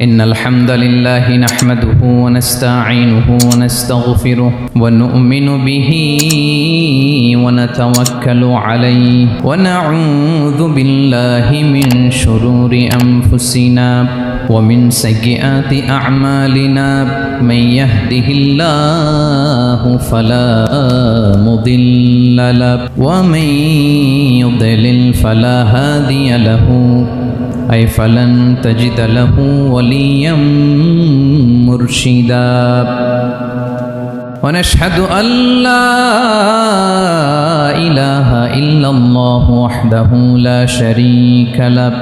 إن الحمد لله نحمده ونستعينه ونستغفره ونؤمن به ونتوكل عليه ونعوذ بالله من شرور أنفسنا ومن سيئات أعمالنا من يهده الله فلا مضل له ومن يضلل فلا هادي له أي فلن تجد له وليا مرشدا ونشهد أن لا إله إلا الله وحده لا شريك له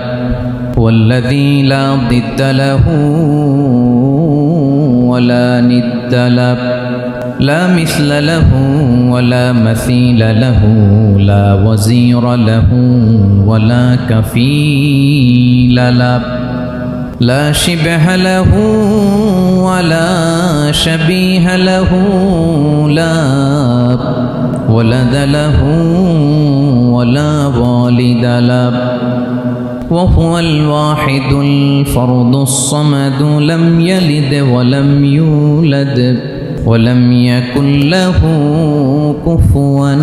والذي لا ضد له ولا ند له لا مثل له ولا مثيل له لا وزير له ولا كفيل له لا شبه له ولا شبيه له لا ولد له ولا والد له وهو الواحد الفرد الصمد لم يلد ولم يولد ولم يكن له كفوا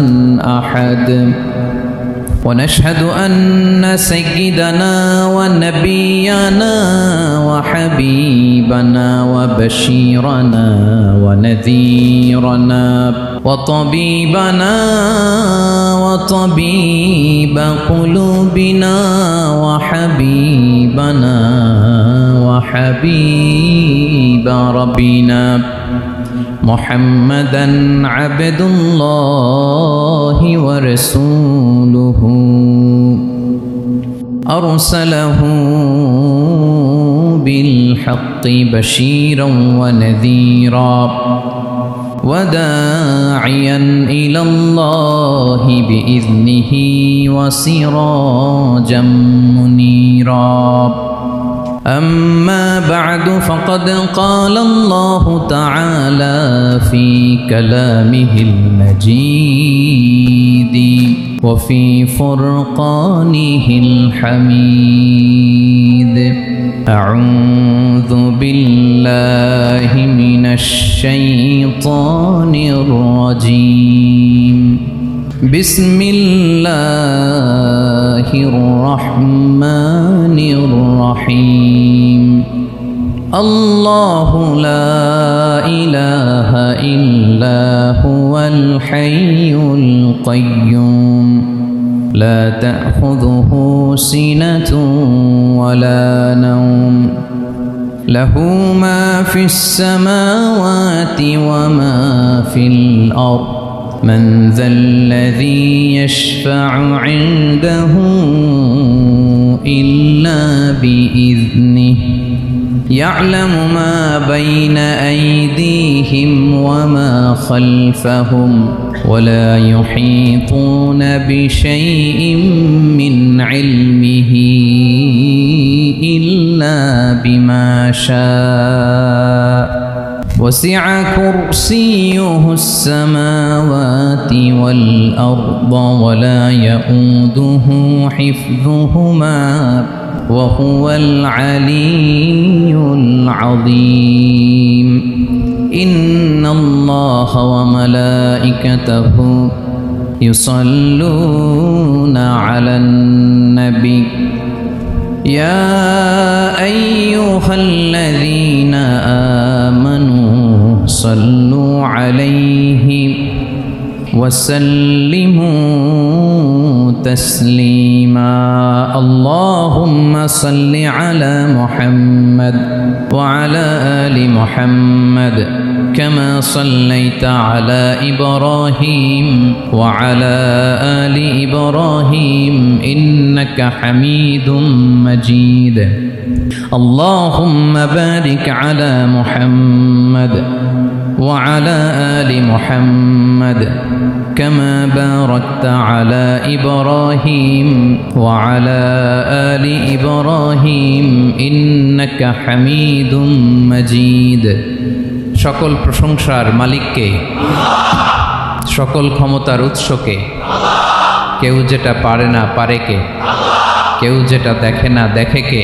أحد ونشهد أن سيدنا ونبينا وحبيبنا وبشيرنا ونذيرنا وطبيبنا وطبيب قلوبنا وحبيبنا وحبيب ربنا محمدًا عبد الله ورسوله أرسله بالحق بشيرا ونذيرا وداعيا إلى الله بإذنه وسراجا منيرا أما بعد فقد قال الله تعالى في كلامه المجيد وفي فرقانه الحميد أعوذ بالله من الشيطان الرجيم بسم الله الرحمن الرحيم الله لا إله إلا هو الحي القيوم لا تأخذه سنة ولا نوم له ما في السماوات وما في الأرض من ذا الذي يشفع عنده إلا بإذنه يعلم ما بين أيديهم وما خلفهم ولا يحيطون بشيء من علمه إلا بما شاء وسع كرسيه السماوات والأرض ولا يؤوده حفظهما وهو العلي العظيم إن الله وملائكته يصلون على النبي يا أيها الذين آمنوا صلوا عليه وسلموا تسليما اللهم صل على محمد وعلى آل محمد كما صليت على إبراهيم وعلى آل إبراهيم إنك حميد مجيد اللهم بارك على محمد وعلى آل محمد كما باركت على إبراهيم وعلى آل إبراهيم إنك حميد مجيد সকল প্রশংসার মালিককে সকল ক্ষমতার উৎসকে কেউ যেটা পারে না পারে কে কেউ যেটা দেখে না দেখে কে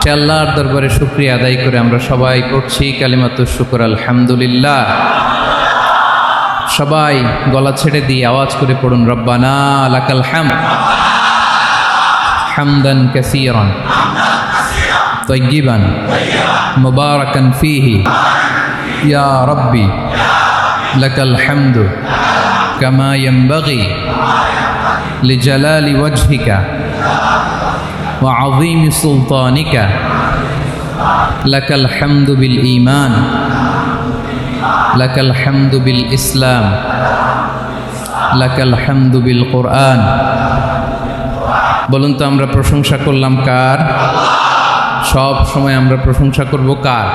সে আল্লাহর দরবারে শুকরিয়া আদায় করে আমরা সবাই পড়ছি কালিমাতুশ শুকর আলহামদুলিল্লাহ। সবাই গলা ছেড়ে দিয়ে আওয়াজ করে পড়ুন, রব্বানা লাকাল হামদ হামদান কাসীরান তাইয়িবান মুবারাকান ফীহি ইয়া রাব্বি লাকাল হামদু কামা ইয়ানবাগি লিজালালি ওয়াজহিকা ওয়া আযীমি সুলতানিকা লাকাল হামদু বিল ঈমান লাকাল হামদু বিল ইসলাম লাকাল হামদু বিল কুরআন। বলুন তো আমরা প্রশংসা করলাম কার? সব সময় আমরা প্রশংসা করব কার?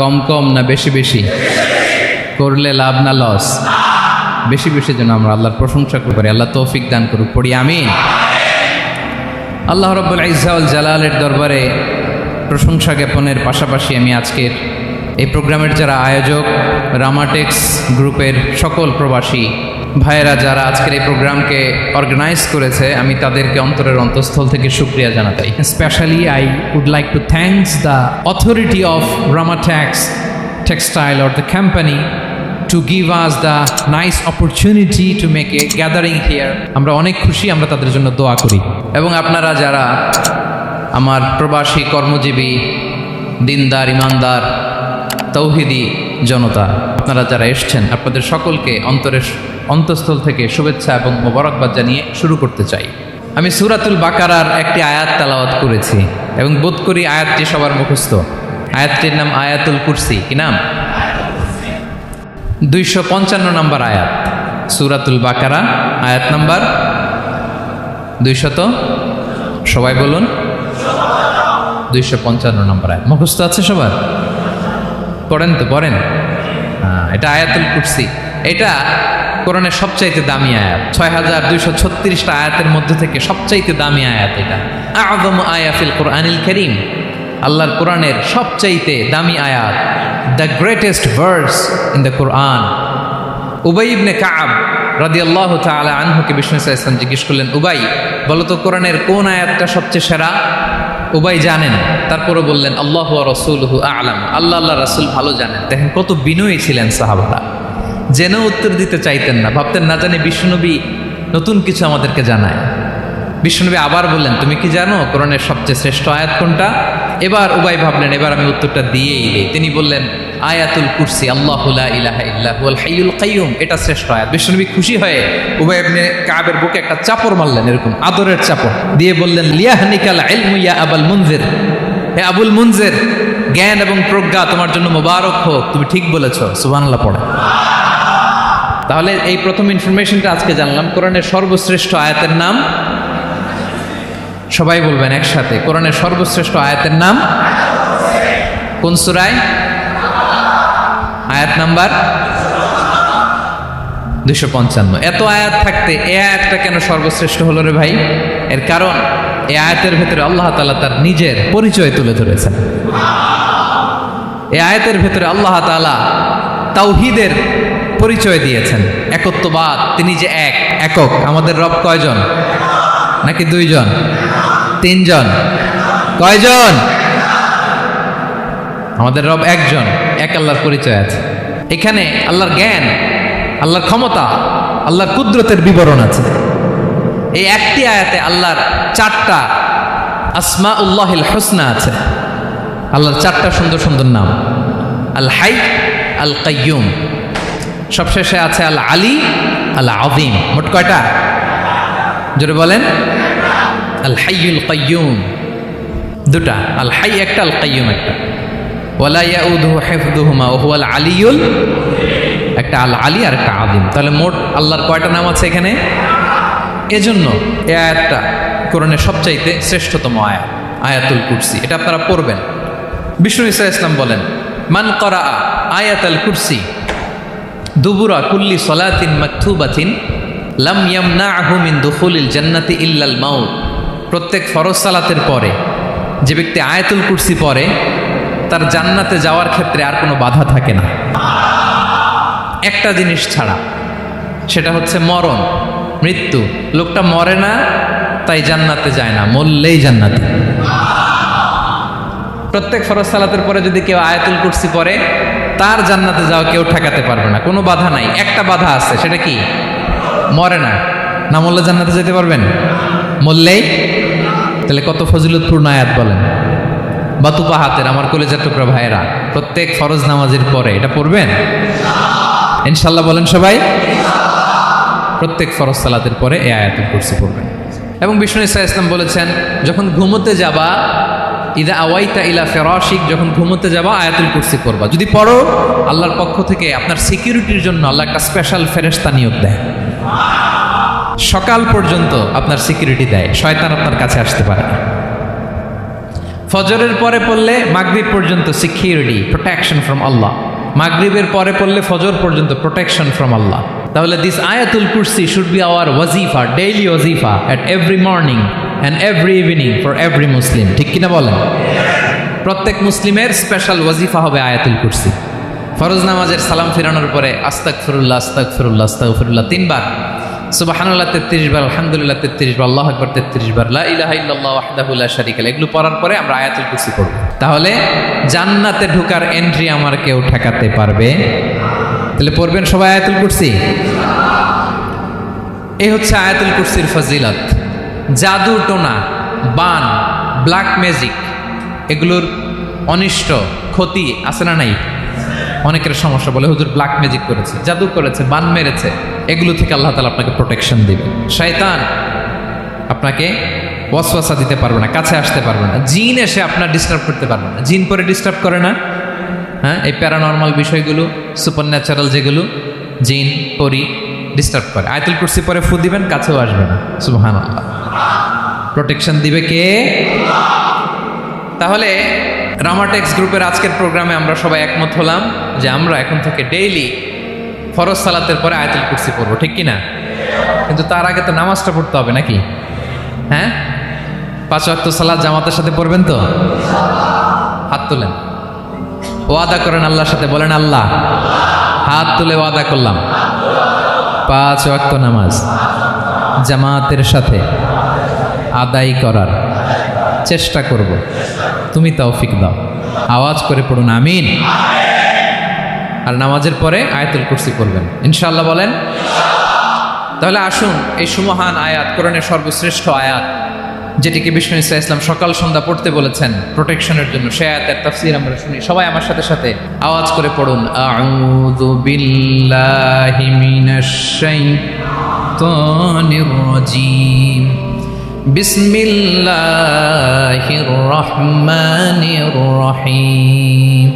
কম কম না বেশি বেশি? করলে লাভ না লস? বেশি বেশি যেন আমরা আল্লাহর প্রশংসা করতে পারি। আল্লাহ তৌফিক দান করুক। পড়ি আমিন। আল্লাহ রাব্বুল ইজ্জা ওয়াল জালালের দরবারে প্রশংসা জ্ঞাপনের পাশাপাশি আমি আজকের এই প্রোগ্রামের যারা আয়োজক, রামাটেক্স গ্রুপের সকল প্রবাসী ভাইয়েরা যারা আজকের এই প্রোগ্রামকে অর্গানাইজ করেছে, আমি তাদেরকে অন্তরের অন্তঃস্থল থেকে শুকরিয়া জানাই। Specially I would like to thanks the authority of Ramatex textile or the company to give us the nice opportunity to make a gathering here. আমরা অনেক খুশি, আমরা তাদের জন্য দোয়া করি। এবং আপনারা যারা আমার প্রবাসী কর্মজীবী দিনদার ইমানদার তৌহিদি জনতা, আপনারা যারা এসছেন, আপনাদের সকলকে অন্তরের অন্তঃস্থল থেকে শুভেচ্ছা এবং মোবারকবাদ জানিয়ে শুরু করতে চাই। আমি সূরাতুল বাকারার একটি আয়াত তেলাওয়াত করেছি এবং বোধ করি আয়াতটি সবার মুখস্থ। আয়াতটির নাম আয়াতুল কুরসি। কি নাম? 255 নম্বর আয়াত, সূরাতুল বাকারা, আয়াত নাম্বার 200। সবাই বলুন 255 নম্বর আয়াত। মুখস্থ আছে সবার? পড়েন তো, পড়েন। এটা আয়াতুল কুরসি। এটা কোরআনের সবচাইতে দামি আয়াত। 6236টা আয়াতের মধ্যে থেকে সবচাইতে দামি আয়াত এটা। আযমু আয়া ফিল কুরআনিল কারীম, আল্লাহর কোরআনের সবচাইতে দামি আয়াত, the greatest verse in the Quran. উবাই ইবনে কাব রাদিয়াল্লাহু তাআলা আনহুকে বিষ্ণু সাল্লাল্লাহু আলাইহি ওয়াসাল্লাম জিজ্ঞেস করলেন, উবাই বলো তো কোরআনের কোন আয়াতটা সবচেয়ে সেরা? উবাই জানেন, তারপরে বললেন আল্লাহু ওয়া রাসূলুহু আ'লাম, আল্লাহ আল্লাহ রাসূল ভালো জানেন। দেখেন কত বিনয়ী ছিলেন সাহাবারা, জেনেও উত্তর দিতে চাইতেন না, ভাবতেন না জানি বিষ্ণুনবী নতুন কিছু আমাদেরকে জানায়। বিষ্ণুনবী আবার বললেন, তুমি কি জানো কোরআনের সবচেয়ে শ্রেষ্ঠ আয়াত কোনটা? এবার উবাই ভাবলেন এবার আমি উত্তরটা দিয়েই দিই। তিনি বললেন আয়াতুল কুরসি, আল্লাহু লা ইলাহা ইল্লা হুয়াল হাইয়ুল কাইয়ুম, এটা শ্রেষ্ঠ আয়াত। বিষ্ণুনবী খুশি হয়ে উবাই ইবনে কাবের বুকে একটা চাপড় মারলেন, এরকম আদরের চাপড় দিয়ে বললেন, লিয়াহনিকাল ইলমু ইয়া আবুল মুনজির, হে আবুল মুনজির, জ্ঞান এবং প্রজ্ঞা তোমার জন্য মোবারক হোক, তুমি ঠিক বলেছো। সুবহানাল্লাহ পড়ে। তাহলে এই প্রথম ইনফরমেশনটা আজকে জানলাম। কোরআনের সর্বশ্রেষ্ঠ আয়াতের নাম, সবাই বলবেন একসাথে, কোরআনের সর্বশ্রেষ্ঠ আয়াতের নাম কোন সূরায়? আয়াত নাম্বার 255। এত আয়াত থাকতে এই আয়াতটা কেন সর্বশ্রেষ্ঠ হলো রে ভাই? এর কারণ এই আয়াতের ভেতরে আল্লাহ তাআলা তার নিজের পরিচয় তুলে ধরেছেন। এই আয়াতের ভেতরে আল্লাহ তাআলা তাওহীদের পরিচয় দিয়েছেন, একত্ববাদ, তিনি যে একক। আমাদের রব কয়জন? নাকি দুইজন? তিনজন? কয়জন? আমাদের রব একজন, এক আল্লাহর পরিচয় আছে। এখানে আল্লাহর জ্ঞান, আল্লাহর ক্ষমতা, আল্লাহর কুদরতের বিবরণ আছে। এই একটি আয়াতে আল্লাহর 4টা আসমাউল্লাহিল হুসনা আছে। আল্লাহর 4টা সুন্দর সুন্দর নাম, আল হাই, আল কাইয়ুম, সবশেষে আছে আল আলী, আল আযীম। মোট কয়টা? জোরে বলেন। আল হাইয়ুল কাইয়ুম 2টা, আল হাই একটা, আল কাইয়ুম একটা। ওয়ালা ইয়াউদুহু হিফযুহুমা ওয়া হুয়াল আলিয়ুল, একটা আল আলী আর একটা আযীম। তাহলে মোট আল্লাহর কয়টা নাম আছে এখানে? এজন্য এই আয়াতটা কোরআনের সবচাইতে শ্রেষ্ঠতম আয়াত, আয়াতুল কুরসি। এটা আপনারা পড়বেন। বিষ্ণু ঈসা ইসলাম বলেন, মান করা আয়াতুল কুরসি দুবুরা কুল্লি সলাতিন মাকতুবাতিন লাম ইয়ামনাহু মিন দুখুলিল জান্নাতি ইল্লাল মাউত। প্রত্যেক ফরজ সালাতের পরে যে ব্যক্তি আয়াতুল কুরসি পড়ে তার জান্নাতে যাওয়ার ক্ষেত্রে আর কোনো বাধা থাকে না, একটা জিনিস ছাড়া, সেটা হচ্ছে মরণ, মৃত্যু। লোকটা মরে না তাই জান্নাতে যায় না, মরলেই জান্নাতে। প্রত্যেক ফরজ সালাতের পরে যদি কেউ আয়াতুল কুরসি পড়ে, তার জান্নাতে যাওয়া কেউ ঠেকাতে পারবে না, কোনো বাধা নাই। একটা বাধা আছে, সেটা কি? মরে না। না মরলে জান্নাতে যেতে পারবেন? মরলেই? তাহলে কত ফজিলতপূর্ণ আয়াত বলেন। বাতুপা হাতের আমার কলেজের টুকরা ভাইয়েরা, প্রত্যেক ফরজ নামাজের পরে এটা পড়বেন ইনশাল্লাহ। বলেন সবাই, প্রত্যেক ফরজ সালাতের পরে এই আয়াতুল কুরসি পড়বেন। এবং বিষ্ণু ইসা ইসলাম বলেছেন, যখন ঘুমোতে যাবা, ইদা আওয়াইতা ইলা ফিরাশিক, যখন ঘুমোতে যাবা আয়াতুল কুরসি পড়বা। যদি পড়ো, আল্লাহর পক্ষ থেকে আপনার সিকিউরিটির জন্য আল্লাহ একটা স্পেশাল ফেরেশতা নিয়োগ দেয়। সকাল পর্যন্ত আপনার সিকিউরিটি দেয়, শয়তান আপনার কাছে আসতে পারে না। ফজরের পরে পড়লে মাগরিব পর্যন্ত সিকিউরিটি, প্রোটেকশন ফ্রম আল্লাহ। মাগরিবের পরে পড়লে ফজর পর্যন্ত প্রোটেকশন ফ্রম আল্লাহ। তাহলে দিস আয়াতুল কুরসি শুড বি আওয়ার ওয়াজিফা, ডেইলি ওয়াজিফা at every morning and every evening for every Muslim. ঠিক কিনা বলেন? প্রত্যেক মুসলিমের স্পেশাল ওয়াজিফা হবে আয়াতুল কুরসি। ফরজ নামাজের সালাম ফিরানোর পরে আস্তাগফিরুল্লাহ আস্তাগফিরুল্লাহ আস্তাগফিরুল্লাহ 3 বার, সুবহানাল্লাহ 33 বার, আলহামদুলিল্লাহ 33 বার, আল্লাহু আকবার 33 বার, লা ইলাহা ইল্লাল্লাহ ওয়াহদাহু লা শারীকা লাহু, এগুলো পড়ার পরে আমরা আয়াতুল কুরসি পড়ব। তাহলে জান্নাতে ঢোকার এন্ট্রি আমার কেউ ঠেকাতে পারবে। তাহলে পড়বেন সবাই আয়াতুল কুরসি। এই হচ্ছে আয়াতুল কুরসির ফজিলত। জাদু টোনা, বান, ব্ল্যাক ম্যাজিক, এগুলোর অনিষ্ট ক্ষতি আছে না নাই? অনেকের সমস্যা, বলে হুজুর ব্ল্যাক ম্যাজিক করেছে, জাদু করেছে, বান মেরেছে, এগুলো থেকে আল্লাহ তাআলা আপনাকে প্রোটেকশন দিবে। শয়তান আপনাকে ওয়াসওয়াসা দিতে পারবে না, কাছে আসতে পারবে না। জিন এসে আপনার ডিস্টার্ব করতে পারবে না। জিন পরে ডিস্টার্ব করে না? হ্যাঁ, এই প্যারানর্মাল বিষয়গুলো, সুপার ন্যাচারাল যেগুলো, জিন পরি ডিস্টার্ব করে। আয়াতুল কুরসি পরে ফু দিবেন, কাছেও আসবে না। সুবহানাল্লাহ। প্রোটেকশন দিবে কে? তাহলে রামাটেক্স গ্রুপের আজকের প্রোগ্রামে আমরা সবাই একমত হলাম যে আমরা এখন থেকে ডেইলি ফরজ সালাতের পরে আয়াতুল কুরসি পড়বো, ঠিক কিনা? কিন্তু তার আগে তো নামাজটা পড়তে হবে নাকি? হ্যাঁ, 5 ওয়াক্ত সালাত জামাতের সাথে পড়বেন তো? হাত তুলেন, ওয়াদা করেন আল্লাহর সাথে, বলেন আল্লাহ, হাত তুলে ওয়াদা করলাম 5 ওয়াক্ত নামাজ জামাতের সাথে আদায় করার চেষ্টা করব, তুমি তৌফিক দাও। আওয়াজ করে পড়ুন আমিন। আর নামাজের পরে আয়াতুল কুরসি পড়বেন ইনশাআল্লাহ, বলেন। তাহলে আসুন এই সুমহান আয়াত, কোরআনের সর্বশ্রেষ্ঠ আয়াত, যেটিকে বিষ্ণু ইসা ইসলাম সকাল সন্ধ্যা পড়তে বলেছেন প্রোটেকশনের জন্য, সে আয়াতের তাফসীর আমরা শুনি। সবাই আমার সাথে সাথে আওয়াজ করে পড়ুন, আউযু বিল্লাহি মিনাশ শাইতানির রাজীম, বিসমিল্লাহির রহমানির রহিম।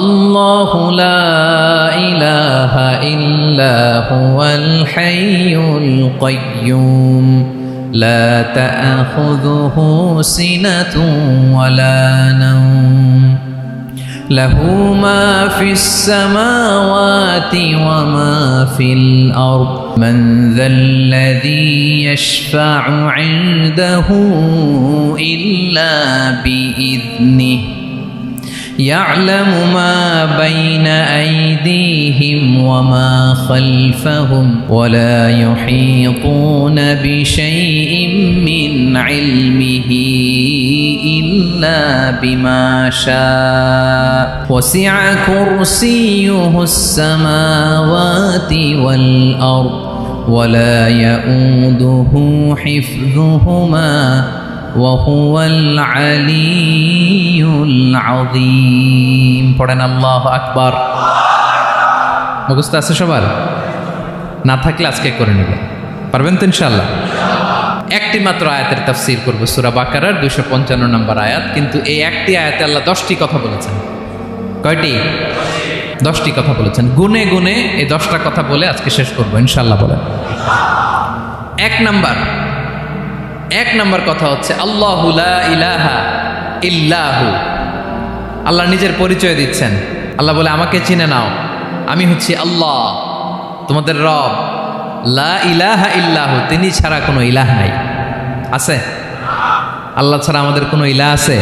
আল্লাহু লা ইলাহা ইল্লা হুয়াল হাইয়ুল কাইয়্যুম, লা তা'খুযুহু সিনাতুন ওয়ালা নাওম, লাহু মা ফিস সামাওয়াতি ওয়া মা ফিল আরদ, মান যাল্লাযী ইয়াশফা'ু 'ইনদাহু ইল্লা বিইذনিহি, يعلم ما بين أيديهم وما خلفهم ولا يحيطون بشيء من علمه إلا بما شاء وسع كرسيه السماوات والأرض ولا يؤوده حفظهما وهو العلي العظيم। পড়েন আল্লাহু আকবার। মুখস্থ আছে সবার? না থাকলে আজকে করে নেবেন, পারবেন তো ইনশাআল্লাহ। একটি মাত্র আয়াতের তাফসীর করব, সূরা বাকারার 255 নম্বর আয়াত। কিন্তু এই একটি আয়াতে আল্লাহ 10টি কথা বলেছেন। কয়টি? 10টি কথা বলেছেন। গুনে গুনে এই 10টা কথা বলে আজকে শেষ করব ইনশাআল্লাহ। বলেন। এক নাম্বার কথা হচ্ছে আল্লাহু লা ইলাহা ইল্লাহু। আল্লাহ নিজের পরিচয় দিচ্ছেন। আল্লাহ বলে, আমাকে চিনে নাও, আমি হচ্ছি আল্লাহ তোমাদের রব। লা ইলাহা ইল্লাহু, তিনি ছাড়া কোনো ইলাহ নাই। আছে? আল্লাহ ছাড়া আমাদের কোনো ইলাহ আছে?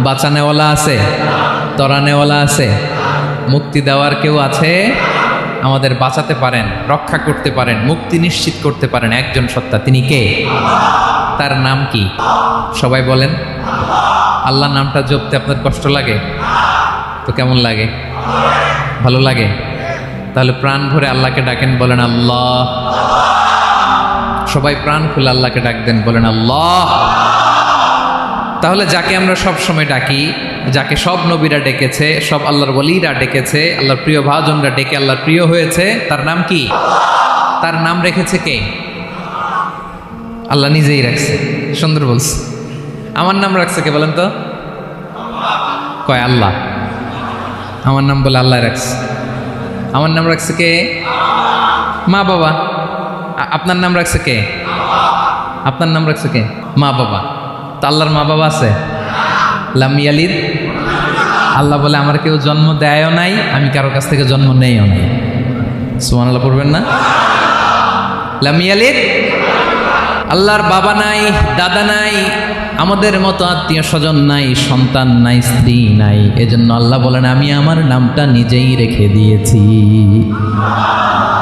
বাঁচানেওয়ালা আছে? তরানেওয়ালা আছে? মুক্তি দেওয়ার কেউ আছে? আমাদের বাঁচাতে পারেন, রক্ষা করতে পারেন, মুক্তি নিশ্চিত করতে পারেন একজন সত্তা। তিনি কে? তার নাম কি? সবাই বলেন। আল্লাহ নামটা জপতে আপনার কষ্ট লাগে? তো কেমন লাগে? ভালো লাগে? তাহলে প্রাণ ভরে আল্লাহকে ডাকেন, বলেন আল্লাহ। সবাই প্রাণ খুলে আল্লাহকে ডাক দেন, বলেন আল্লাহ। তাহলে যাকে আমরা সব সময় ডাকি, যাকে সব নবীরা ডেকেছে, সব আল্লাহর ওলিরা ডেকেছে, আল্লাহর প্রিয় ভাজনরা ডেকে আল্লাহর প্রিয় হয়েছে, তার নাম কি? তার নাম রেখেছে কে? আল্লাহ নিজেই রাখছে। সুন্দর বলছে। আমার নাম রাখছে কে বলেন তো? কয় আল্লাহ। আমার নাম বলে আল্লাহ রাখছে। আমার নাম রাখছে কে? মা বাবা। আপনার নাম রাখছে কে? আপনার নাম রাখছে কে? মা বাবা। তা আল্লাহর মা বাবা আছে? লাম ইয়ালিদ। আল্লাহ বলে আমার কেউ জন্ম দেয়ও নাই, আমি কারো কাছ থেকে জন্ম নেইও নাই। সুবহানাল্লাহ পড়বেন না? লাম ইয়ালিদ। আল্লাহর বাবা নাই, দাদা নাই, আমাদের মতো আত্মীয় স্বজন নাই, সন্তান নাই, স্ত্রী নাই। এজন্য আল্লাহ বলেন আমি আমার নামটা নিজেই রেখে দিয়েছি।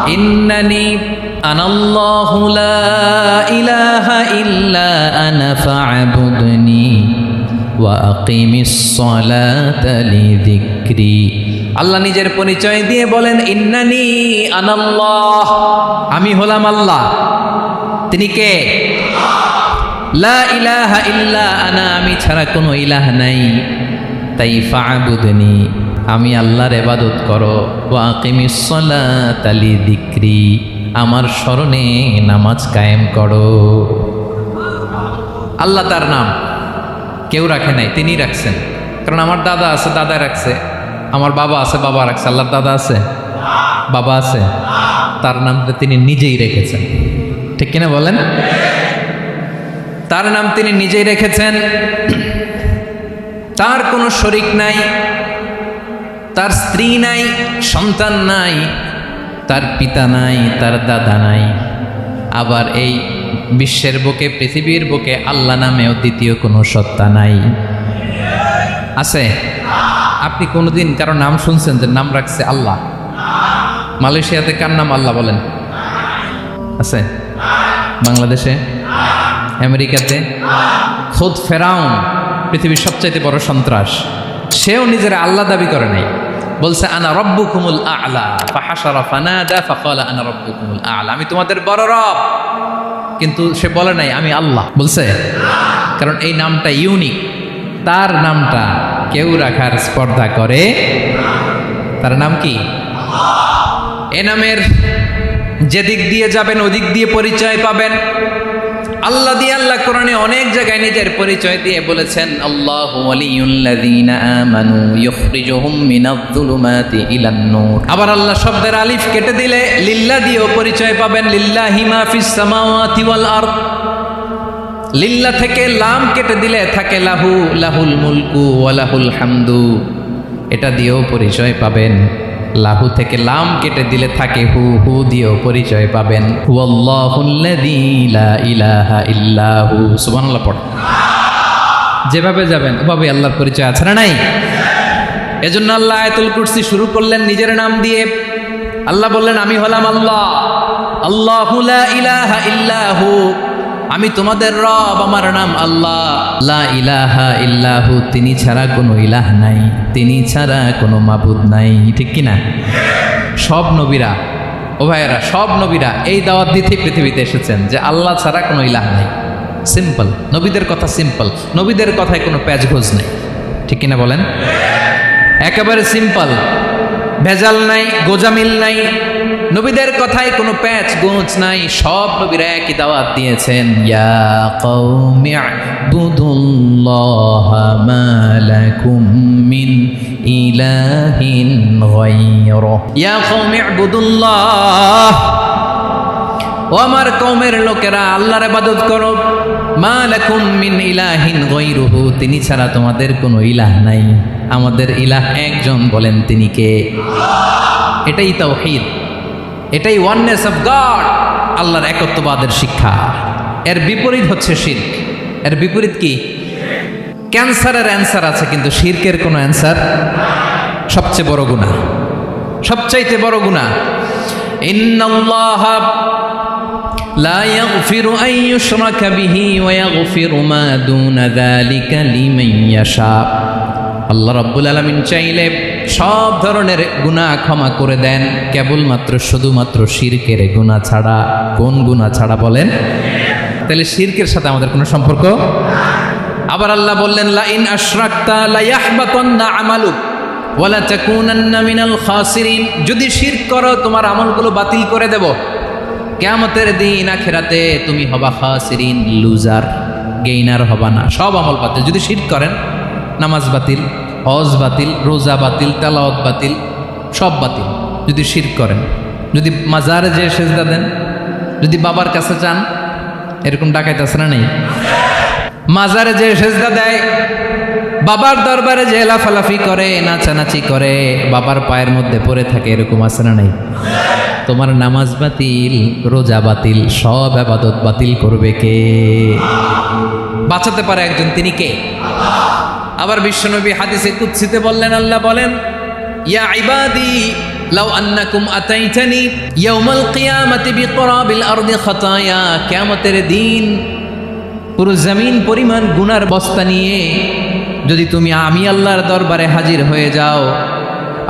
ইন্নানি আনাল্লাহু লা ইলাহা ইল্লা আনা ফা'বুদনি ওয়া আকিমিস সালাতা লিযিকরি। আল্লাহ নিজের পরিচয় দিয়ে বলেন ইন্নানি আনাল্লাহ, আমি হলাম আল্লাহ। তিনি কে? লা ইলাহা ইল্লা আনা, আমি ছাড়া কোনো ইলাহ নাই। তাই ফা'বুদনি, আমি আল্লাহর ইবাদত করো। ওয়া আকিমিস সালাতা লিযিকরি, আমার স্মরণে নামাজ কায়েম করো। আল্লাহ তার নাম কেউ রাখে নাই, তিনি রাখছেন। কারণ আমার দাদা আছে, দাদা রাখছে। আমার বাবা আছে, বাবা রাখছে। আল্লাহর দাদা আছে? বাবা আছে? তার নামটা তিনি নিজেই রেখেছেন। ঠিক কিনা বলেন? তার নাম তিনি নিজেই রেখেছেন। তার কোনো শরীক নাই, তার স্ত্রী নাই, সন্তান নাই, তার পিতা নাই, তার দাদা নাই। আবার এই বিশ্বের বুকে, পৃথিবীর বুকে আল্লাহ নামেও দ্বিতীয় কোনো সত্তা নাই। আছে? আপনি কোনোদিন কারো নাম শুনছেন যে নাম রাখছে আল্লাহ? মালয়েশিয়াতে কার নাম আল্লাহ বলেন? আছে? বাংলাদেশে? আমেরিকাতে? খোদ ফেরাউন, পৃথিবীর সবচাইতে বড় সন্ত্রাস, সেও নিজের আল্লাহ দাবি করে নাই। বলছে আনা রব্বুকুমুল আ'লা, ফাহাশারা ফানাদা ফাকালা আনা রব্বুকুমুল আ'লা, আমি তোমাদের বড় রব। কিন্তু সে বলে নাই আমি আল্লাহ। বলছে? কারণ এই নামটা ইউনিক। তার নামটা কেউ রাখার স্পর্ধা করে। তার নাম কি? এ নামের যেদিক দিয়ে যাবেন ওদিক দিয়ে পরিচয় পাবেন। আল্লাহ দিয়ে আল্লাহ কোরআনে অনেক জায়গায় নিজের পরিচয় দিয়ে বলেছেন আল্লাহু ওয়ালিয়ুল্লাযীনা আমানু ইখরিজুহুম মিনায-যুলুমাতি ইলান-নূর। আবার আল্লাহ শব্দের আলিফ কেটে দিলে লিল্লাহ দিয়েও পরিচয় পাবেন। লিল্লাহি মা ফিস সামাওয়াতি ওয়াল আরদ। লিল্লাহ থেকে লাম কেটে দিলে থাকে লাহু, লাহুল মুলকু ওয়া লাহুল হামদু। এটা দিয়েও পরিচয় পাবেন। লাহু থেকে লাম কেটে দিলে থাকে হু, হু দিয়েও পরিচয় পাবেন। হুয়াল্লাহুল্লাযী লা ইলাহা ইল্লাহু। সুবহানাল্লাহ পড়। যেভাবে যাবেন ওভাবে আল্লাহর পরিচয় আছে না নাই? এজন্য আল্লাহ আয়াতুল কুরসি শুরু করলেন নিজের নাম দিয়ে। আল্লাহ বললেন আমি হলাম আল্লাহ। আল্লাহু লা ইলাহা ইল্লাহু, আমি তোমাদের রব, আমার নাম আল্লাহ। লা ইলাহা ইল্লাহু, তিনি ছাড়া কোনো ইলাহ নাই, তিনি ছাড়া কোনো মাবুদ নাই। ঠিক কিনা? সব নবীরা, ও ভাইয়েরা, সব নবীরা এই দাওয়াত দিতে পৃথিবীতে এসেছেন যে আল্লাহ ছাড়া কোনো ইলাহ নাই। সিম্পল। নবীদের কথা সিম্পল, নবীদের কথায় কোনো প্যাচগোজ নাই। ঠিক কিনা বলেন? একেবারে সিম্পল, ভেজাল নাই, গোজামিল নাই। নবীদের কথায় কোনো প্যাচ গোঁচ নাই। সব নবীরা একই দাওয়াত দিয়েছেন, ইয়া কওমি ইবুদুল্লাহা মা লাকুম মিন ইলাহিন গায়রুহু। ইয়া কওমি ইবুদুল্লাহ, ও আমার কওমের লোকেরা আল্লাহর ইবাদত করো। মা লাকুম মিন ইলাহিন গায়রুহু, তিনি ছাড়া তোমাদের কোনো ইলাহ নাই। আমাদের ইলাহ একজন, বলেন তিনি কে? এটাই তাওহীদ, এটাই ওয়াননেস অফ গড, আল্লাহর একত্ববাদের শিক্ষা। এর বিপরীত হচ্ছে শিরক। এর বিপরীত কি? ক্যান্সারের অ্যান্সার আছে কিন্তু শিরকের কোনো অ্যান্সার। সবচেয়ে বড় গুনাহ, সবচাইতে বড় গুনাহ। ইন্নাল্লাহা লা ইয়াগফিরু আন ইউশরাকা বিহি ওয়া ইয়াগফিরু মা দুনা যালিকা লিমান ইয়াশা। আল্লাহ রাব্বুল আলামিন চাইলে সব ধরনের গুনাহ ক্ষমা করে দেন, কেবলমাত্র শুধুমাত্র শিরকের গুনাহ ছাড়া। কোন গুনাহ ছাড়া বলেন? তাহলে শিরকের সাথে আমাদের কোনো সম্পর্ক। আবার আল্লাহ বললেন, লা ইন আশরাকতা লা ইয়াহবাতান্না আমালুক ওয়া লা তাকুনান্না মিনাল খাসিরিন। যদি শিরক করো তোমার আমলগুলো বাতিল করে দেব, কিয়ামতের দিন আখিরাতে তুমি হবা খাসিরিন, লুজার, গেইনার হবা না, সব আমল বাতিল। যদি শিরক করেন, নামাজ বাতিল, হজ বাতিল, রোজা বাতিল, তেলাওয়াত বাতিল, সব বাতিল যদি শিরক করেন। যদি মাজারে যে সেজদা দেন, যদি বাবার কাছে চান, এরকম ডাকাইত আছে না নেই? মাজারে যে সেজদা দেয়, বাবার দরবারে যে লাফালাফি করে, নাচানাচি করে, বাবার পায়ের মধ্যে পড়ে থাকে, এরকম আছে না নাই? তোমার নামাজ বাতিল, রোজা বাতিল, সব ইবাদত বাতিল করবে কে? বাঁচাতে পারে একজন, তিনি কে? আবার বিশ্বনবী হাদিসে কুদসিতে বললেন, আল্লাহ বলেন, ইয়া ইবাদি লাউ আন্নাকুম আতাইতানি ইয়াউমাল কিয়ামাতি বিকরাবিল আরদি খাতায়া। কিয়ামতের দিন পুরো জমিন পরিমাণ গুনার বস্তা নিয়ে যদি তুমি আমি আল্লাহর দরবারে হাজির হয়ে যাও,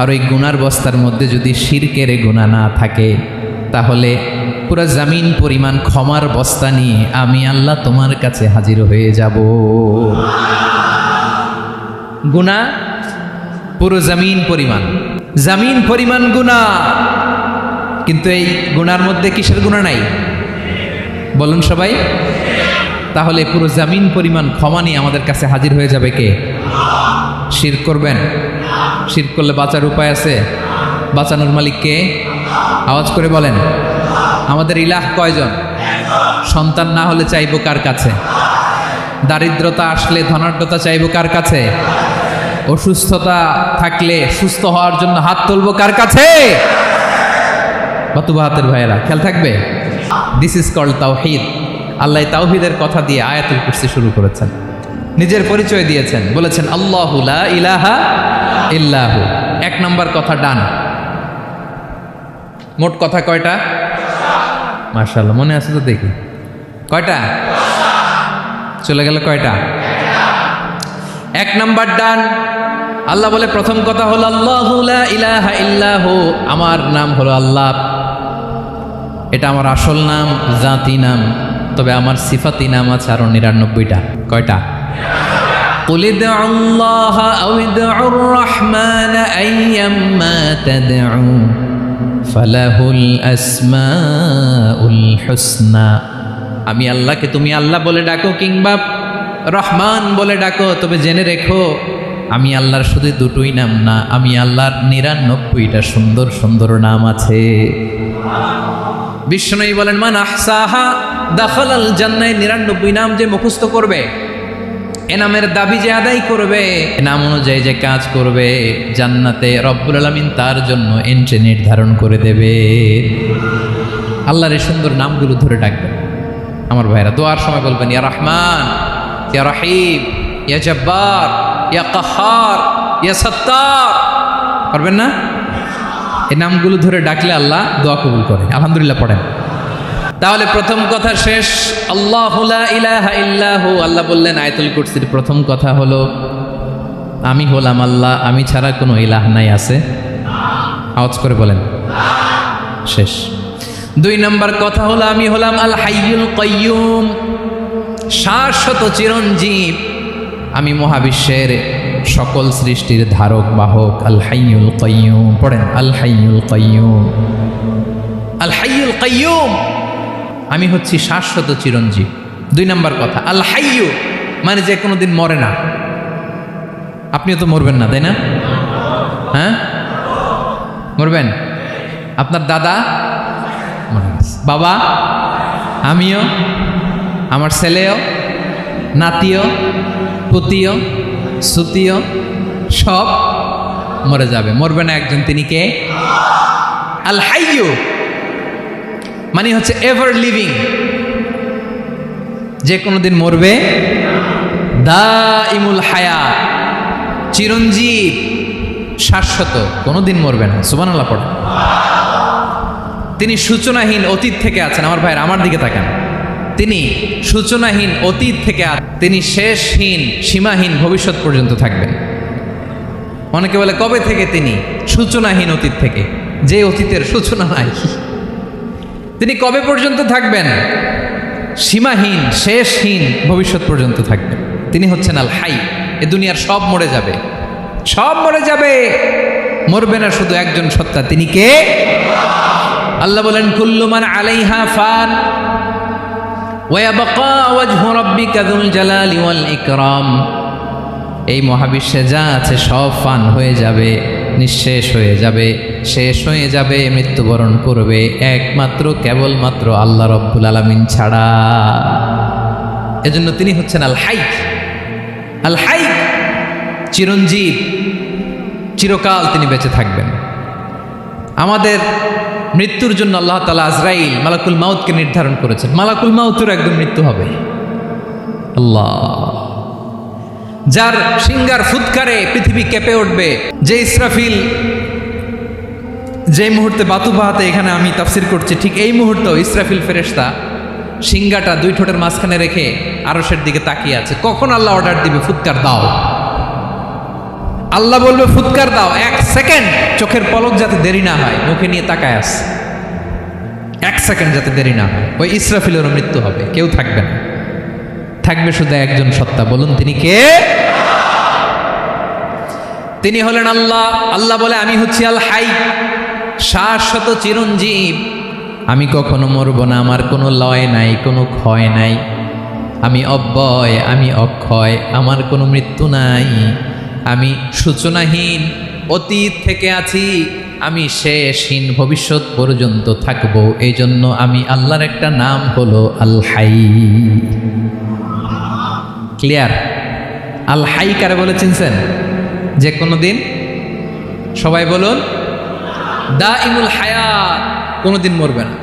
আর ওই গুনার বস্তার মধ্যে যদি শিরকের গুনাহ না থাকে, তাহলে পুরো জমিন পরিমাণ ক্ষমার বস্তা নিয়ে আমি আল্লাহ তোমার কাছে হাজির হয়ে যাব। গুনাহ পুরো জমিন পরিমাণ গুনাহ, কিন্তু এই গুনার মধ্যে কিসের গুনাহ নাই বলুন সবাই? তাহলে পুরো জমিন পরিমাণ ক্ষমা নিয়ে আমাদের কাছে হাজির হয়ে যাবে কে? শিরক করবেন? শিরক করলে বাঁচার উপায় আছে? বাঁচানোর মালিক কে? আওয়াজ করে বলেন। আমাদের ইলাহ কয়জন? সন্তান না হলে চাইবো কার কাছে? দারিদ্রতা আসলে ধনাঢ্যতা চাইবো কার কাছে? অসুস্থতা থাকলে সুস্থ হওয়ার জন্য হাত তুলবো কার কাছে? বাতুবা হাতের ভাইয়েরা, খেয়াল থাকবে। দিস ইজ কল্ড তাওহীদ। আল্লাহ তাওহীদের কথা দিয়ে আয়াতুল কুরসি শুরু করেছেন, নিজের পরিচয় দিয়েছেন, বলেছেন আল্লাহু লা ইলাহা ইল্লাহু। এক নম্বর কথা ডান। মোট কথা কয়টা? মাশাআল্লাহ, মনে আছে তো দেখি। কয়টা? চলে গেল কয়টা? এক নম্বর ডান। আল্লাহ বলে প্রথম কথা হলো আল্লাহু লা ইলাহা ইল্লাহু, আমার নাম হলো আল্লাহ। এটা আমার আসল নাম, জাতি নাম। তবে আমার সিফাতি নাম আছে আরো 99টা। কয়টা? কুল ইদউল্লাহ আও ইদউর রহমান আইয়াম্মা তাদউ ফালাহুল আসমাউল হুসনা। আমি আল্লাহকে তুমি আল্লাহ বলে ডাকো কিংবা রহমান বলে ডাকো, তবে জেনে রেখো আমি আল্লাহর শুধু দুটোই নাম না, আমি আল্লাহর 99টা সুন্দর সুন্দর নাম আছে। বিষ্ণুই বলেন, মান আহসাহা দাখালাল জান্নাহ। 99 নাম যে মুখস্থ করবে, এ নামের দাবি যে আদায় করবে, নাম অনুযায়ী যে কাজ করবে, জান্নাতে রব্বুল আলামিন তার জন্য এন্ট্রি নির্ধারণ করে দেবে। আল্লাহর এই সুন্দর নামগুলো ধরে ডাকবেন। আমার ভাইরা দোয়ার সময় বলবেন, ইয়া রহমান, ইয়া রহিম, ইয়া জব্বার, ইয়া কাহ্হার, ইয়া সত্তার। পারবেন না? এই নামগুলো ধরে ডাকলে আল্লাহ দোয়া কবুল করে। আলহামদুলিল্লাহ পড়েন। তাহলে প্রথম কথা শেষ। আল্লাহু লা ইলাহা ইল্লাহু। আল্লাহ বললেন আয়াতুল কুরসির প্রথম কথা হলো আমি হলাম আল্লাহ, আমি ছাড়া কোনো ইলাহ নাই। আছে? আওয়াজ করে বলেন। শেষ। 2 নম্বর কথা হলো আমি হলাম আল হাইয়ুল কাইয়ুম, শাশ্বত চিরঞ্জীব। আমি মহাবিশ্বের সকল সৃষ্টির ধারক বাহক। আল হাইয়ুল কাইয়ুম পড়েন। আল হাইয়ুল কাইয়ুম, আল হাইয়ুল কাইয়ুম। আমি হচ্ছি শাশ্বত চিরঞ্জীব। 2 নম্বর কথা আল হাইয়ু, মানে যে কোনোদিন মরে না। আপনিও তো মরবেন না, তাই না? হ্যাঁ, মরবেন। আপনার দাদা, বাবা, আমিও, আমার ছেলেও, নাতিও, পুতিও, সুতিও সব মরে যাবে। মরবে না একজন, তিনি কে? আল হাইয়ু মানে হচ্ছে এভার লিভিং, যে কোনোদিন মরবে। দাইমুল হায়াত, চিরঞ্জীব, শাশ্বত, কোনোদিন মরবে না। সুবহানাল্লাহ পড়ে। তিনি সূচনাহীন অতীত থেকে আছেন। আমার ভাইয়ের আমার দিকে তাকান, তিনি সূচনাহীন অতীত থেকে তিনি শেষহীন সীমাহীন ভবিষ্যৎ পর্যন্ত থাকবেন। অনেকে বলে কবে থেকে? তিনি সূচনাহীন অতীত থেকে, যে অতীতের সূচনা নাই। তিনি কবে পর্যন্ত থাকবেন? সীমাহীন শেষহীন ভবিষ্যৎ পর্যন্ত থাকবেন। তিনি হচ্ছেন আল হাই। এ দুনিয়ার সব মরে যাবে, সব মরে যাবে, মরবে না শুধু একজন সত্তা। তিনি কে? আল্লাহ বলেন কুল্লু মান আলাইহা ফান ওয়া ইয়াবকা ওয়াজহু রাব্বিকা যুল জালালি ওয়াল ইকরাম। এই মহাবিশ্বে যা আছে সব ফান হয়ে যাবে, নিঃশেষ হয়ে যাবে, শেষ হয়ে যাবে, মৃত্যুবরণ করবে, একমাত্র কেবলমাত্র আল্লাহ রব্বুল আলামিন ছাড়া। এজন্য তিনি হচ্ছেন আল হাই। আল হাই চিরঞ্জীব, চিরকাল তিনি বেঁচে থাকবেন। আমাদের মৃত্যুর জন্য আল্লাহ তাআলা আজরাইল মালাকুল মাউতকে নির্ধারণ করেছেন। মালাকুল মাউতের একদম মৃত্যু হবে। আল্লাহ, যার সিঙ্গার ফুৎকারে পৃথিবী কেঁপে উঠবে, যে ইসরাফিল যে মুহূর্তে বাতু বাহাতে এখানে আমি তাফসির করছি, ঠিক এই মুহূর্তেও ইসরাফিল ফেরেশতা সিঙ্গাটা দুই ঠোঁটের মাঝখানে রেখে আরশের দিকে তাকিয়ে আছে। কখন আল্লাহ অর্ডার দিবে ফুৎকার দাও, আল্লাহ বলবে ফুৎকার দাও, এক সেকেন্ড চোখের পলক যাতে দেরি না হয়, মুখে নিয়ে তাকায় আস, এক সেকেন্ড যাতে দেরি না হয়। ওই ইসরাফিলেরও মৃত্যু হবে, কেউ থাকবে না, থাকবে শুধু একজন সত্তা। বলুন তিনি কে? তিনি হলেন আল্লাহ। আল্লাহ বলে আমি হচ্ছি আল হাই, শাশ্বত চিরঞ্জীব। আমি কখনো মরব না, আমার কোনো লয় নাই, কোনো ক্ষয় নাই। আমি অব্যয়, আমি অক্ষয়, আমার কোনো মৃত্যু নাই। আমি সূচনাহীন অতীত থেকে আছি, আমি শেষহীন ভবিষ্যৎ পর্যন্ত থাকব। এই জন্য আমি আল্লাহর একটা নাম হলো আল হাই। ক্লিয়ার? আল হাই কারে বলে চিনছেন? যে কোনো দিন, সবাই বলুন, দাইমুল হায়াত, কোনোদিন মরবে না।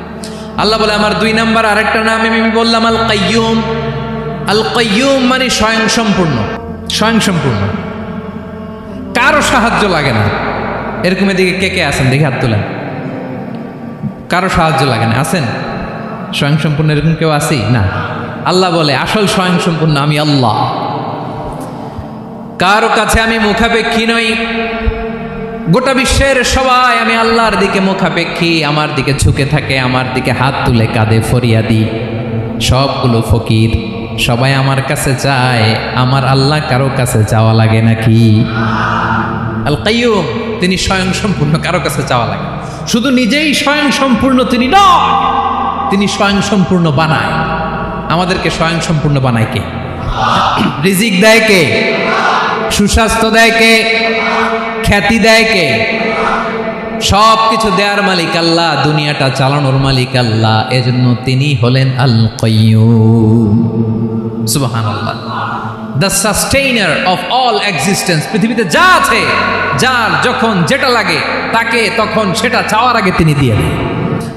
আল্লাহ বলে আমার দুই নাম্বার আরেকটা নাম আমি বললাম আল কাইয়ুম। আল কাইয়ুম মানে স্বয়ং সম্পূর্ণ, স্বয়ং সম্পূর্ণ, কারো সাহায্য লাগে না। এরকম এদিকে কে কে আছেন দেখি হাত তোলেন। কারো সাহায্য লাগে না, আছেন? স্বয়ং সম্পূর্ণ এরকম কেউ আছি না? আল্লাহ বলে আসল স্বয়ং সম্পূর্ণ আমি আল্লাহ। কারো কাছে আমি মুখাপেক্ষী নই। গোটা বিশ্বের সবাই আমি আল্লাহর দিকে মুখাপেক্ষী, আমার দিকে ঝুঁকে থাকে, আমার দিকে হাত তুলে কাঁধে ফরিয়াদি। সবগুলো ফকির, সবাই আমার কাছে চায়। আমার আল্লাহ কারো কাছে চাওয়া লাগে নাকি? আল কাইয়ুম, তিনি স্বয়ং সম্পূর্ণ, কারো কাছে চাওয়া লাগে। শুধু নিজেই স্বয়ং সম্পূর্ণ তিনি নয়, তিনি স্বয়ং সম্পূর্ণ বানায়। আমাদেরকে স্বয়ং সম্পূর্ণ বানায় কে? রিজিক দেয় কে? সুস্বাস্থ্য দেয় কে? খ্যাতি দেয় কে? সব কিছু দেওয়ার মালিক আল্লাহ, দুনিয়াটা চালানোর মালিক আল্লাহ। এজন্য তিনি হলেন আল কাইয়ুম। সুবহানাল্লাহ। The sustainer of all existence. পৃথিবীতে যা আছে, যার যখন যেটা লাগে তাকে তখন সেটা চাওয়ার আগে তিনি দিয়ে দেন।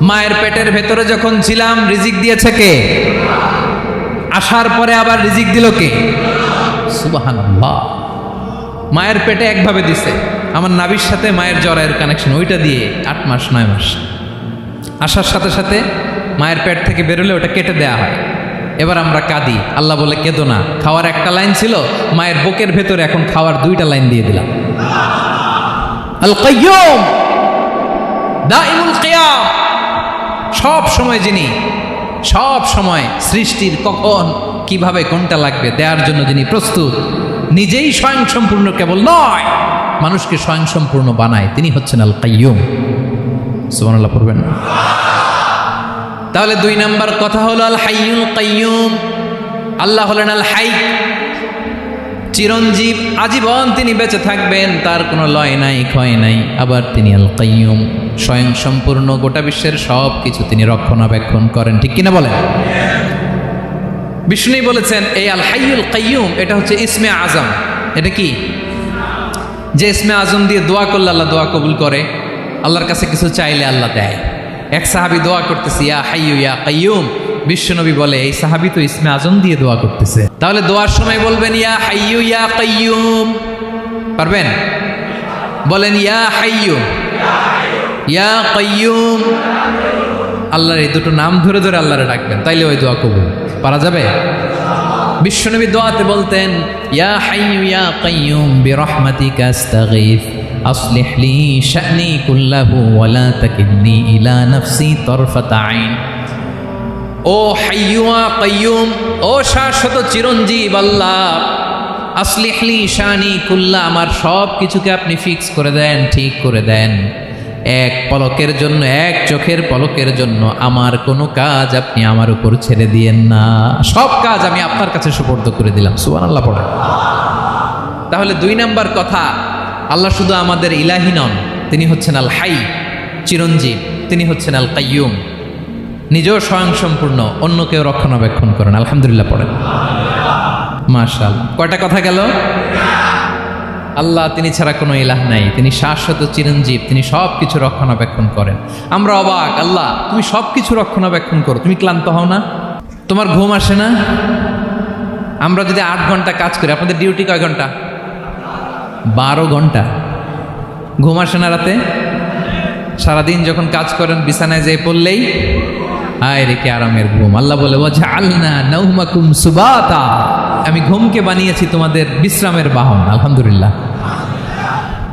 মায়ের পেটের ভেতরে যখন ছিলাম রিজিক দিয়েছে কে? আসার পরে আবার রিজিক দিল কে? সুবহানাল্লাহ। মায়ের পেটে একভাবে দিছে, আমার নাভির সাথে মায়ের জরায়ের কানেকশন, ওইটা দিয়ে 8 মাস 9 মাস। আসার সাথে সাথে মায়ের পেট থেকে বেরোলে ওটা কেটে দেয়া হয়। এবার আমরা কাঁদি, আল্লাহ বলে কেঁদো না, খাওয়ার একটা লাইন ছিল, মায়ের বুকের ভেতরে এখন খাওয়ার 2টা লাইন দিয়ে দিলাম। আল কাইয়ুম, দাইমুল কিয়াম, সব সময় যিনি, সব সময় সৃষ্টির কখন কিভাবে কোনটা লাগবে দেওয়ার জন্য যিনি প্রস্তুত, নিজেই স্বয়ং সম্পূর্ণ কেবল নয়, মানুষকে স্বয়ং সম্পূর্ণ বানায়, তিনি হচ্ছেন আল কাইয়ুম। সুবহানাল্লাহ পড়বেন। তাহলে 2 নাম্বার কথা হলো আল হাইয়ুল কাইয়ুম। আল্লাহ হলেন আল হাই, চিরঞ্জীব, আজীবন তিনি বেঁচে থাকবেন, তার কোনো লয় নাই, ক্ষয় নাই। আবার তিনি আল কাইয়ুম, স্বয়ং সম্পূর্ণ, গোটা বিশ্বের সব কিছু তিনি রক্ষণাবেক্ষণ করেন। ঠিক কিনা বলেন? বিষ্ণু বলেছেন এই আল হাইয়ুল কাইয়ুম এটা হচ্ছে ইসমে আজম। এটা কি? যে ইসমে আজম দিয়ে দোয়া করলে আল্লাহ দোয়া কবুল করে, আল্লাহর কাছে কিছু চাইলে আল্লাহ দেয়। এক সাহাবী দোয়া করতেছে ইয়া হাইয়ু ইয়া কাইয়ুম, বিশ্বনবী বলে এই সাহাবী তো ইসমে আজম দিয়ে দোয়া করতেছে, তাহলে দোয়ার সময় বলবেন ইয়া হাইয়ু ইয়া কাইয়ুম। পারবেন? বলেন ইয়া হাইয়ু ইয়া কাইয়ুম আল্লাহর এই দুটো নাম ধরে ধরে আল্লাহরে ডাকবেন, তাইলে ওই দোয়া কবুল। পারা যাবে? বিশ্বনবী দোয়াতে বলতেন, ইয়া হাইয়্যু ইয়া কাইয়্যুম বিরহমাতিকা আস্তাগীথ আসলিহ লি শা'নি কুল্লাহু ওয়া লা তাকিলনি ইলা নাফসি তারফাতা আইন। ও হাইয়্যু ওয়া কাইয়্যুম, ও শাশ্বত চিরঞ্জীব আল্লাহ, আসলিহ লি শা'নি কুল্লা, আমার সব কিছুকে আপনি ফিক্স করে দেন, ঠিক করে দেন। এক পলকের জন্য, এক চোখের পলকের জন্য আমার কোনো কাজ আপনি আমার উপর ছেড়ে দিয়েন না, সব কাজ আমি আপনার কাছে সুপর্দ করে দিলাম। সুবহানাল্লাহ পড়ে। তাহলে 2 নাম্বার কথা, আল্লাহ শুধু আমাদের ইলাহি নন, তিনি হচ্ছেন আল হাই, চিরঞ্জীব, তিনি হচ্ছেন আল কাইয়ুম, নিজেও স্বয়ংসম্পূর্ণ, অন্যকেও রক্ষণাবেক্ষণ করেন। আলহামদুলিল্লাহ পড়েন। মাশাআল্লাহ। কয়টা কথা গেল? আল্লাহ তিনি ছাড়া কোনো ইলাহ নাই, তিনি শাশ্বত চিরঞ্জীব, তিনি সব কিছু রক্ষণাবেক্ষণ করেন। আমরা অবাক, আল্লাহ তুমি সব কিছু রক্ষণাবেক্ষণ করো, তুমি ক্লান্ত হও না? তোমার ঘুম আসে না? আমরা যদি 8 ঘন্টা কাজ করি, আপনাদের ডিউটি কয় ঘন্টা? 12 ঘন্টা। ঘুম আসে না রাতে? সারাদিন যখন কাজ করেন বিছানায় যেয়ে পড়লেই হায় রে কি আরামের ঘুম। আল্লাহ বলে, ওয়াজআলনা নাওমাকুম সুবাতা, আমি ঘুমকে বানিয়েছি তোমাদের বিশ্রামের বাহন। আলহামদুলিল্লাহ।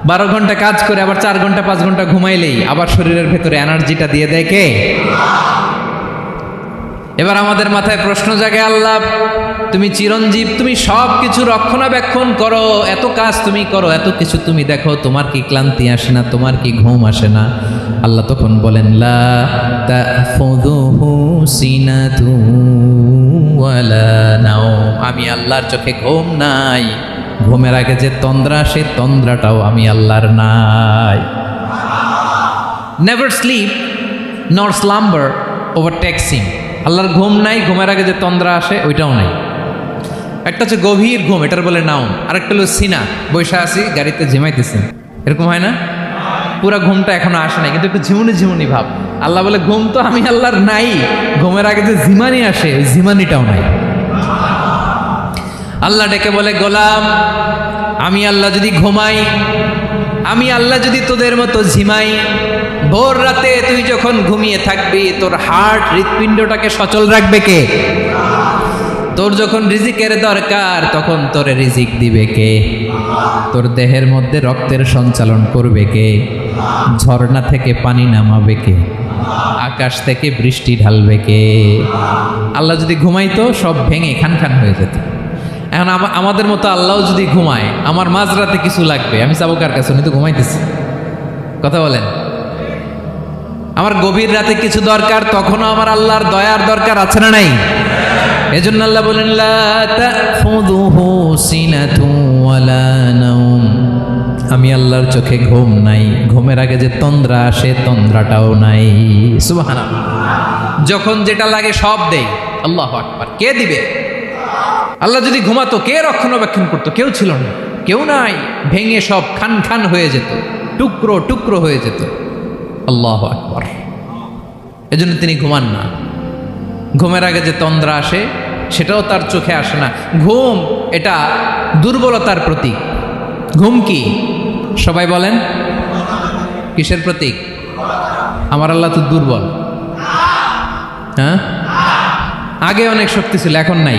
12 ঘন্টা কাজ করে আবার 4 ঘন্টা 5 ঘন্টা ঘুমাইলেই আবার শরীরের ভেতরে এনার্জিটা দিয়ে দেয় কে? এবার আমাদের মাথায় প্রশ্ন জাগে, আল্লাহ তুমি চিরঞ্জীব, তুমি সব কিছু রক্ষণাবেক্ষণ করো, এত কাজ তুমি করো, এত কিছু তুমি দেখো, তোমার কি ক্লান্তি আসে না? তোমার কি ঘুম আসে না? আল্লাহ তখন বলেন, লা তাখুযুহু সিনাতু ওয়ালা নাওম, আমি আল্লাহর চোখে ঘুম নাই, ঘুমের আগে যে তন্দ্রা, সেই তন্দ্রাটাও আমি আল্লাহর নাই। নেভার স্লিপ নর স্লাম্বার ওভারটেকস হিম। আল্লাহর ঘুম নাই, ঘুমের আগে যে তন্দ্রা আসে ওইটাও নাই। একটা হচ্ছে গভীর ঘুম, এটার বলে নাওম, আরেকটা হলো সিনা, বৈশা আছি গাড়িতে ঝিমাইতেছেন, এরকম হয় না? পুরা ঘুমটা এখনো আসে নাই, কিন্তু একটু ঝিমুনি ঝিমুনি ভাব। আল্লাহ বলে, ঘুম তো আমি আল্লাহর নাই, ঘুমের আগে যে ঝিমানি আসে ওই ঝিমানিটাও নাই। আল্লাহ ডেকে বলে, গোলাম আমি আল্লাহ যদি ঘুমাই, আমি আল্লাহ যদি তোদের মতো ঝিমাই, ভোর রাতে তুই যখন ঘুমিয়ে থাকবি, তোর হার্ট হৃৎপিণ্ডটাকে সচল রাখবে কে? তোর যখন রিজিকের দরকার তখন তোরে রিজিক দিবে কে? তোর দেহের মধ্যে রক্তের সঞ্চালন করবে কে? ঝর্ণা থেকে পানি নামাবে কে? আকাশ থেকে বৃষ্টি ঢালবে কে? আল্লাহ যদি ঘুমাইতো সব ভেঙে খান খান হয়ে যেত। এখন আমাদের মতো আল্লাহও যদি ঘুমায়, আমার মাঝরাতে কিছু লাগবে, আমি যাবো কার কাছে? উনি তো ঘুমাইতেছি। কথা বলেন। আমার গভীর রাতে কিছু দরকার, তখনও আমার আল্লাহর দয়ার দরকার আছে না নাই? এজন্য আল্লাহ বলেন, লা তাখুযুহু সিনাতু ওয়ালা নাওম, আমি আল্লাহর চোখে ঘুম নাই, ঘুমের আগে যে তন্দ্রা আসে তন্দ্রাটাও নাই। সুবহানাল্লাহ। যখন যেটা লাগে সব দেই। আল্লাহু আকবার। কে দিবে? আল্লাহ যদি ঘুমাতো, কে রক্ষণাবেক্ষণ করতো? কেউ ছিল না, কেউ নাই, ভেঙে সব খান খান হয়ে যেত, টুকরো টুকরো হয়ে যেত। আল্লাহু আকবার। এজন্য তিনি ঘুমান না। ঘুমের আগে যে তন্দ্রা আসে সেটাও তার চোখে আসে না। ঘুম এটা দুর্বলতার প্রতীক। ঘুম কি? সবাই বলেন, কিসের প্রতীক? আমার আল্লাহ তো দুর্বল। হ্যাঁ, আগে অনেক শক্তি ছিল, এখন নাই।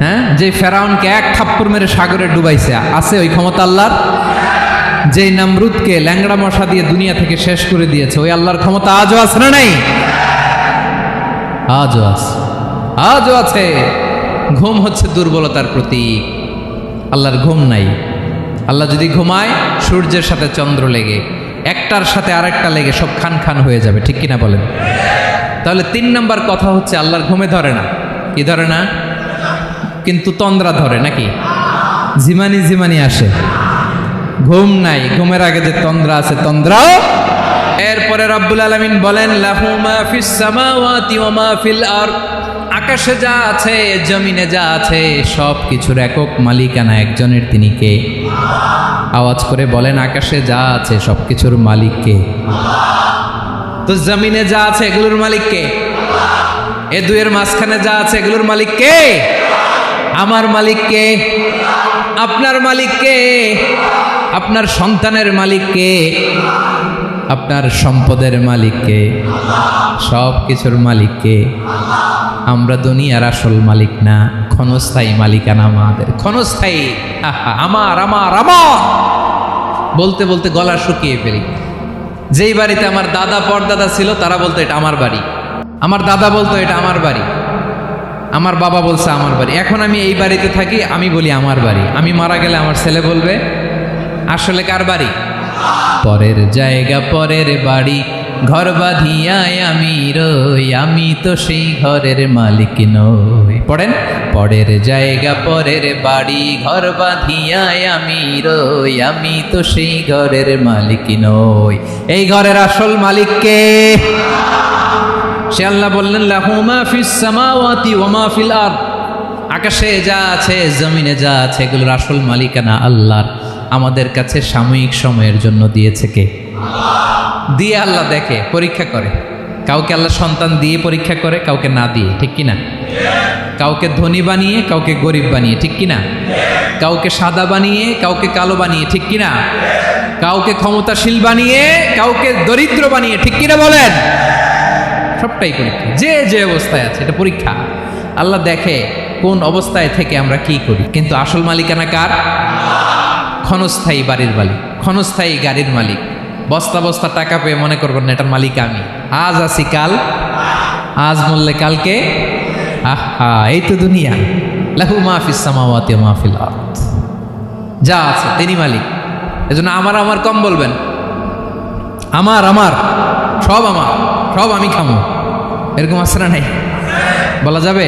হ্যাঁ, যে ফেরাউনকে এক থাপ্পড় মেরে সাগরে ডুবাইছে, আছে ওই ক্ষমতা আল্লাহর? যে নামরুদকে ল্যাংড়া মশা দিয়ে দুনিয়া থেকে শেষ করে দিয়েছে, ওই আল্লাহর ক্ষমতা আজও আছে না নাই? আজও আছে, আজও আছে। ঘুম হচ্ছে দুর্বলতার প্রতীক। আল্লাহর ঘুম নাই। আল্লাহ যদি ঘুমায়, সূর্যের সাথে চন্দ্র লেগে, একটার সাথে আরেকটা লেগে সব খান খান হয়ে যাবে। ঠিক কিনা বলেন? তাহলে 3 নম্বর কথা হচ্ছে, আল্লাহর ঘুমে ধরে না। কি ধরে না? কিন্তু তন্দ্রা ধরে নাকি? ঝিমানি ঝিমানি আসে। ঘুম নাই, ঘুমের আগে যে তন্দ্রা আছে তন্দ্রাও। এরপরে রব্বুল আলামিন বলেন, লাহু মা ফিস সামাওয়াতি ওয়া মা ফিল আরদ, আকাশে যা আছে জমিনে যা আছে সব কিছুর একক মালিকানা একজনের। তিনি কে? আওয়াজ করে বলেন, আকাশে যা আছে সব কিছুর মালিক কে? তো জমিনে যা আছে এগুলোর মালিক কে? এ দুয়ের মাঝখানে যা আছে এগুলোর মালিক কে? আমার মালিক কে? আপনার মালিক কে? আপনার সন্তানের মালিক কে? আপনার সম্পদের মালিককে, সব কিছুর মালিককে। আমরা দুনিয়ার আসল মালিক না, ক্ষণস্থায়ী মালিকানা আমাদের, ক্ষণস্থায়ী। আমার আমার আমার বলতে বলতে গলা শুকিয়ে ফেলি। যেই বাড়িতে আমার দাদা পরদাদা ছিল তারা বলতো এটা আমার বাড়ি, আমার দাদা বলতো এটা আমার বাড়ি, আমার বাবা বলছে আমার বাড়ি। এখন আমি এই বাড়িতে থাকি, আমি বলি আমার বাড়ি। আমি মারা গেলে আমার ছেলে বলবে আসলে কার বাড়ি? পরের জায়গা পরের বাড়ি, ঘর বাঁধিয়ায় আমি রই, আমি তো সেই ঘরের মালিক নই। পড়েন, পরের জায়গা পরের বাড়ি, ঘর বাঁধিয়ায় আমি রই, আমি তো সেই ঘরের মালিক নই। এই ঘরের আসল মালিক কে? সে আল্লাহ বললেন লাহু মা ফিস সামাওয়াতি ওয়া মা ফিল আরদ, আকাশে যা আছে জমিনে যা আছে এগুলোর আসল মালিকানা আল্লাহর। আমাদের কাছে সাময়িক সময়ের জন্য দিয়েছে কে? দিয়ে আল্লাহ দেখে, পরীক্ষা করে। কাউকে আল্লাহ সন্তান দিয়ে পরীক্ষা করে, কাউকে না দিয়ে, ঠিক কিনা? কাউকে ধনী বানিয়ে, কাউকে গরিব বানিয়ে, ঠিক কিনা? কাউকে সাদা বানিয়ে, কাউকে কালো বানিয়ে, ঠিক কিনা? কাউকে ক্ষমতাশীল বানিয়ে, কাউকে দরিদ্র বানিয়ে, ঠিক কিনা বলেন? সবটাই পরীক্ষা, যে যে অবস্থায় আছে এটা পরীক্ষা। আল্লাহ দেখে কোন অবস্থায় থেকে আমরা কি করি। কিন্তু আসল মালিকানা কার? ক্ষণস্থায়ী বাড়ির মালিক, ক্ষণস্থায়ী গাড়ির মালিক। বস্তা বস্তা টাকা পেয়ে মনে করবেন না এটার মালিক আমি। আজ আছি কাল, আজ মরলে কালকে। আহা, এই তো দুনিয়া। লাহু মা ফিস সামাওয়াতি ওয়া মা ফিল আরদ, যা আছে তিনি মালিক। এজন্য আমার আমার কম বলবেন। আমার আমার সব আমার, সব আমি খামো, এরকম আছে না? নাই, বলা যাবে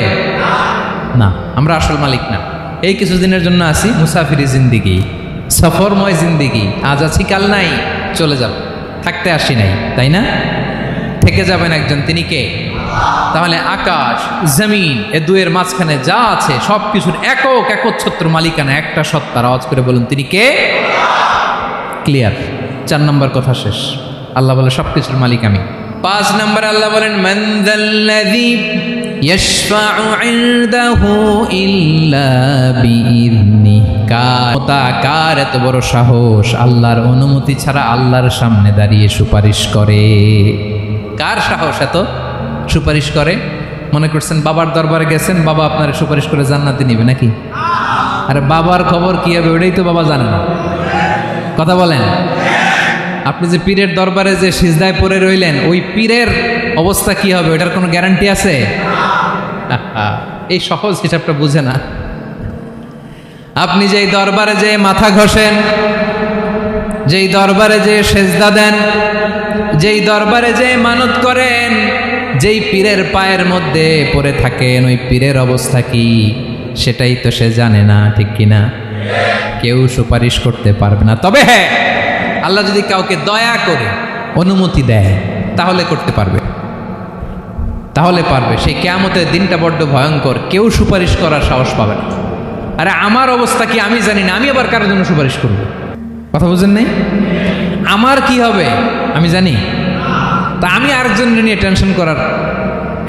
না। আমরা আসল মালিক না। এই কিছুদিনের জন্য আছি, মুসাফিরি জিন্দিগি, সফরময় জিন্দিগি। আজ আছি কাল নাই, চলে যাব। থাকতে আসি নাই, তাই না? থেকে যাবেন একজন, তিনি কে? তাহলে আকাশ জমিন এ দুয়ের মাঝখানে যা আছে সব কিছুর একক একচ্ছত্র মালিকানা একটা সত্তার। আওয়াজ করে বলুন তিনি কে? ক্লিয়ার। 4 নম্বর কথা শেষ। আল্লাহ বলে সব কিছুর মালিক আমি। 5 নম্বরে আল্লাহ বলেন মান যাল্লাযী ইয়াশফাউ ইনদাহু ইল্লা বিইذনিহি। কার এত বড় সাহস আল্লাহর অনুমতি ছাড়া আল্লাহর সামনে দাঁড়িয়ে সুপারিশ করে? কার সাহস এত সুপারিশ করে? মনে করছেন বাবার দরবারে গেছেন, বাবা আপনার সুপারিশ করে জান্নাতে নিবে নাকি? আরে বাবার খবর কি হবে ওটাই তো বাবা জানে না। কথা বলেন। আপনি যে পীরের দরবারে যে সিজদায় পড়ে রইলেন, ওই পীরের অবস্থা কি হবে ওটার কোনো গ্যারান্টি আছে? এই সহজ হিসাবটা বুঝে না। আপনি যেই দরবারে যে মাথা ঘষেন, যেই দরবারে যে সেজদা দেন, যেই দরবারে যে মানত করেন, যেই পীরের পায়ের মধ্যে পড়ে থাকেন, ওই পীরের অবস্থা কি সেটাই তো সে জানে না, ঠিক কিনা? কেউ সুপারিশ করতে পারবে না। তবে হ্যাঁ, আল্লাহ যদি কাউকে দয়া করে অনুমতি দেয় তাহলে করতে পারবে, তাহলে পারবে। সেই কিয়ামতের দিনটা বড্ড ভয়ঙ্কর, কেউ সুপারিশ করার সাহস পাবে না। আরে আমার অবস্থা কি আমি জানি না, আমি আবার কারোর জন্য সুপারিশ করব? কথা বুঝেন নাই? আমার কি হবে আমি জানি, তা আমি আরেকজনের নিয়ে টেনশন করার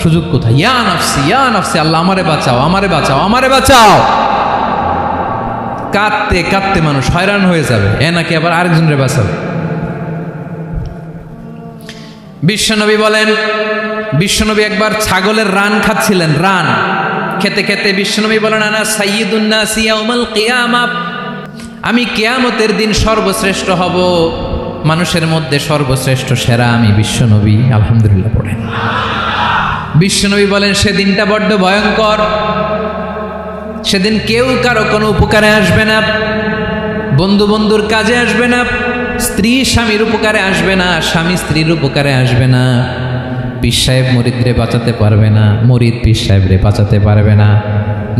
সুযোগ কোথায়? ইয়া নাফসি, ইয়া নাফসি, আল্লাহ আমারে বাঁচাও, আমারে বাঁচাও, আমারে বাঁচাও। কাঁদতে কাঁদতে মানুষ হয়রান হয়ে যাবে, এ নাকি আবার আরেকজনের বাঁচাবে। বিশ্বনবী বলেন, বিশ্বনবী একবার ছাগলের রান খাচ্ছিলেন। রান খেতে খেতে বিশ্বনবী বলেন আনা সাইয়্যিদুন নাস ইয়াউমাল কিয়ামা, আমি কিয়ামতের দিন সর্বশ্রেষ্ঠ হব, মানুষের মধ্যে সর্বশ্রেষ্ঠ সেরা আমি বিশ্বনবী। আলহামদুলিল্লাহ পড়েন। বিশ্বনবী বলেন সেদিনটা বড্ড ভয়ঙ্কর। সেদিন কেউ কারো কোনো উপকারে আসবে না, বন্ধু বন্ধুর কাজে আসবে না, স্ত্রী স্বামীর উপকারে আসবে না, স্বামী স্ত্রীর উপকারে আসবে না, পীর সাহেব মুরিদরে বাঁচাতে পারবে না, মুরিদ পীর সাহেবরে বাঁচাতে পারবে না,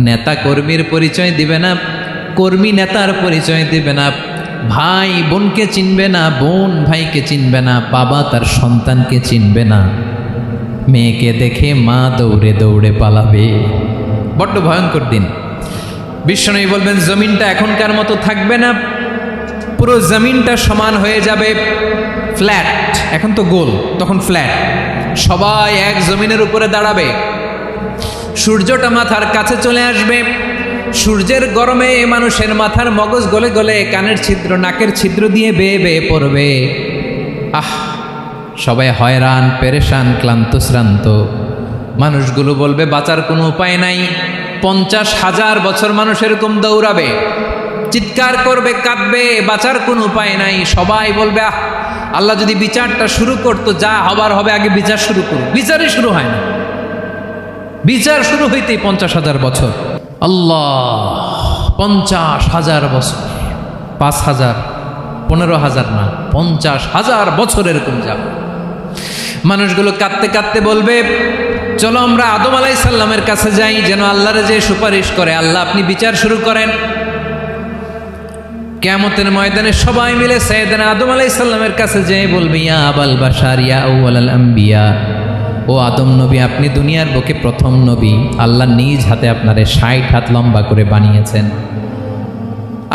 নেতা কর্মীর পরিচয় দিবে না, কর্মী নেতার পরিচয় দিবে না, ভাই বোনকে চিনবে না, বোন ভাইকে চিনবে না, বাবা তার সন্তানকে চিনবে না, মেয়েকে দেখে মা দৌড়ে দৌড়ে পালাবে। বড্ড ভয়ঙ্কর দিন। বিশ্বনবী বলবেন জমিনটা এখনকার মতো থাকবে না, পুরো জমিনটা সমান হয়ে যাবে, ফ্ল্যাট। এখন তো গোল, তখন ফ্ল্যাট। সবাই এক জমিনের উপরে দাঁড়াবে, সূর্যটা মাথার কাছে চলে আসবে, সূর্যের গরমে মানুষের মাথার মগজ গলে গলে কানের ছিদ্র নাকের ছিদ্র দিয়ে বেয়ে বেয়ে পড়বে। সবাই হয়রান, পেরেশান, ক্লান্ত শ্রান্ত। মানুষগুলো বলবে বাঁচার কোনো উপায় নাই। 50,000 বছর মানুষ এরকম দৌড়াবে, চিৎকার করবে, কাঁদবে, বাঁচার কোনো উপায় নাই। সবাই বলবে আহ, আল্লাহ যদি বিচারটা শুরু করতো, যা হবার হবে, আগে বিচার শুরু করুন। বিচারই শুরু হয় না। বিচার শুরু হইতেই 50,000 বছর। আল্লাহ, 50,000 বছর, 5,000, 15,000 না, 50,000 বছর এরকম যাবে। মানুষগুলো কাঁদতে কাঁদতে বলবে চলো আমরা আদম আলাইহিস সালামের কাছে যাই, যেন আল্লাহরে যে সুপারিশ করে, আল্লাহ আপনি বিচার শুরু করেন। কিয়ামতের ময়দানে সবাই মিলে সাইয়েদনা আদম আলাইহিস সালামের কাছে যেয়ে বলবে ইয়া আবাল বাশার ইয়া আউয়ালাল আম্বিয়া, ও আদম নবী, আপনি দুনিয়ার বুকে প্রথম নবী। আল্লাহ নিজ হাতে আপনারে 60 হাত লম্বা করে বানিয়েছেন।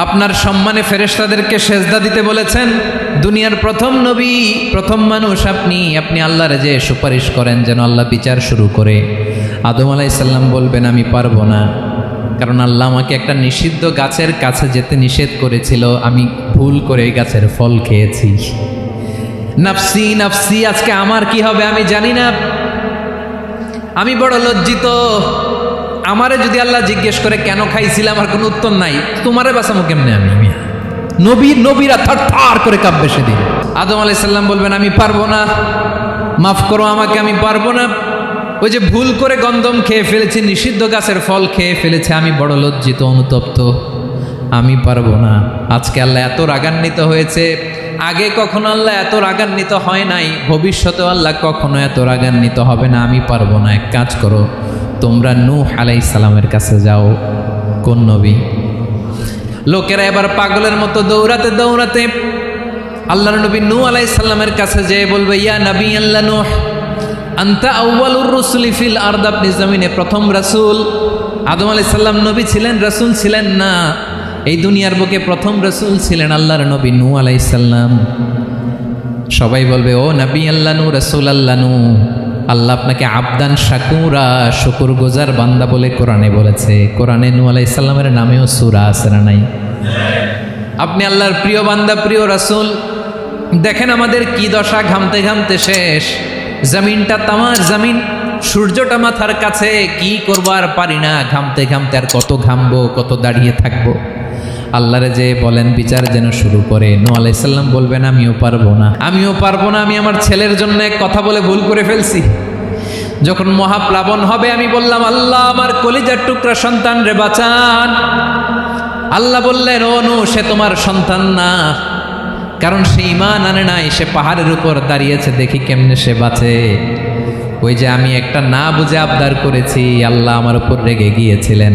আপনার সম্মানে ফেরেশতাদেরকে সেজদা দিতে বলেছেন। দুনিয়ার প্রথম নবী, প্রথম মানুষ আপনি। আপনি আল্লাহর যে সুপারিশ করেন যেন আল্লাহ বিচার শুরু করে। আদম আলাইহিস সালাম বলবেন আমি পারবো না, কারণ আল্লাহ আমাকে একটা নিষিদ্ধ গাছের কাছে যেতে নিষেধ করেছিল, আমি ভুল করে এই গাছের ফল খেয়েছি। নাফসি নাফসি, আজকে আমার কি হবে আমি জানি না, আমি বড় লজ্জিত। আমারে যদি আল্লাহ জিজ্ঞেস করে কেন খাইছিলাম, আমার কোনো উত্তর নাই। তোমারে বাঁচামো কেমনে আমি? নবীরা থার থার করে কাঁপবে সেদিন। আদম আলাইহিস সালাম বলবেন আমি পারবো না, মাফ করো আমাকে, আমি পারবো না। ওই যে ভুল করে গন্ধম খেয়ে ফেলেছি, নিষিদ্ধ গাছের ফল খেয়ে ফেলেছে, আমি বড় লজ্জিত, অনুতপ্ত, আমি পারবো না। আজকে আল্লাহ এত রাগান্বিত হয়েছে, আগে কখনো আল্লাহ এত রাগান্বিত হয় নাই, ভবিষ্যতেও আল্লাহ কখনো এত রাগান্বিত হবে না। আমি পারবো না। এক কাজ করো, তোমরা নূহ আলাইহিস সালামের কাছে যাও। কোন নবী? লোকেরা এবার পাগলের মতো দৌড়াতে দৌড়াতে আল্লাহর নবী নূহ আলাইহিস সালামের কাছে যেয়ে বলবে ইয়া নবী আল্লাহ নূহ, আনতা আউয়ালুর রুসুলি ফিল আরদ, আপনি জমিনে প্রথম রাসূল। আদম আলাইহিস সালাম নবী ছিলেন, রাসূল ছিলেন না। এই দুনিয়ার বুকে প্রথম রাসূল ছিলেন আল্লাহর নবী নূহ আলাইহিস সালাম। সবাই বলবে ও নবী আল্লাহ নূহ, রাসূল আল্লাহ নূহ, আল্লাহ আপনাকে আবদান শাকুরা, শুকর গুজার বান্দা বলে কোরআনে বলেছে। কোরআনে নূহ আলাইহিস সালামের নামেও সূরা আছে না নাই? আপনি আল্লাহর প্রিয় বান্দা, প্রিয় রাসূল। দেখেন আমাদের কি দশা, ঘামতে ঘামতে শেষ। জমিনটা তামার জমিন, সূর্যটা মাথার কাছে, কি করবো আর পারি না, ঘামতে ঘামতে আর কত ঘামবো, কত দাঁড়িয়ে থাকবো। আল্লাহরে যে বলেন বিচার যেন শুরু করে। নূহ আলাইহিস সালাম বলবেন আমিও পারবো না, আমিও পারবো না। আমি আমার ছেলের জন্য এক কথা বলে ভুল করে ফেলছি। যখন মহাপ্লাবন হবে আমি বললাম আল্লাহ আমার কলিজার টুকরা সন্তান রে বাঁচান। আল্লাহ বললেন ও নূহ, সে তোমার সন্তান না, কারণ সে ঈমান আনে নাই, সে পাহাড়ের উপর দাঁড়িয়েছে, দেখি কেমনে সে বাঁচে। ওই যে আমি একটা না বুঝে আবদার করেছি, আল্লাহ আমার উপর রেগে গিয়েছিলেন।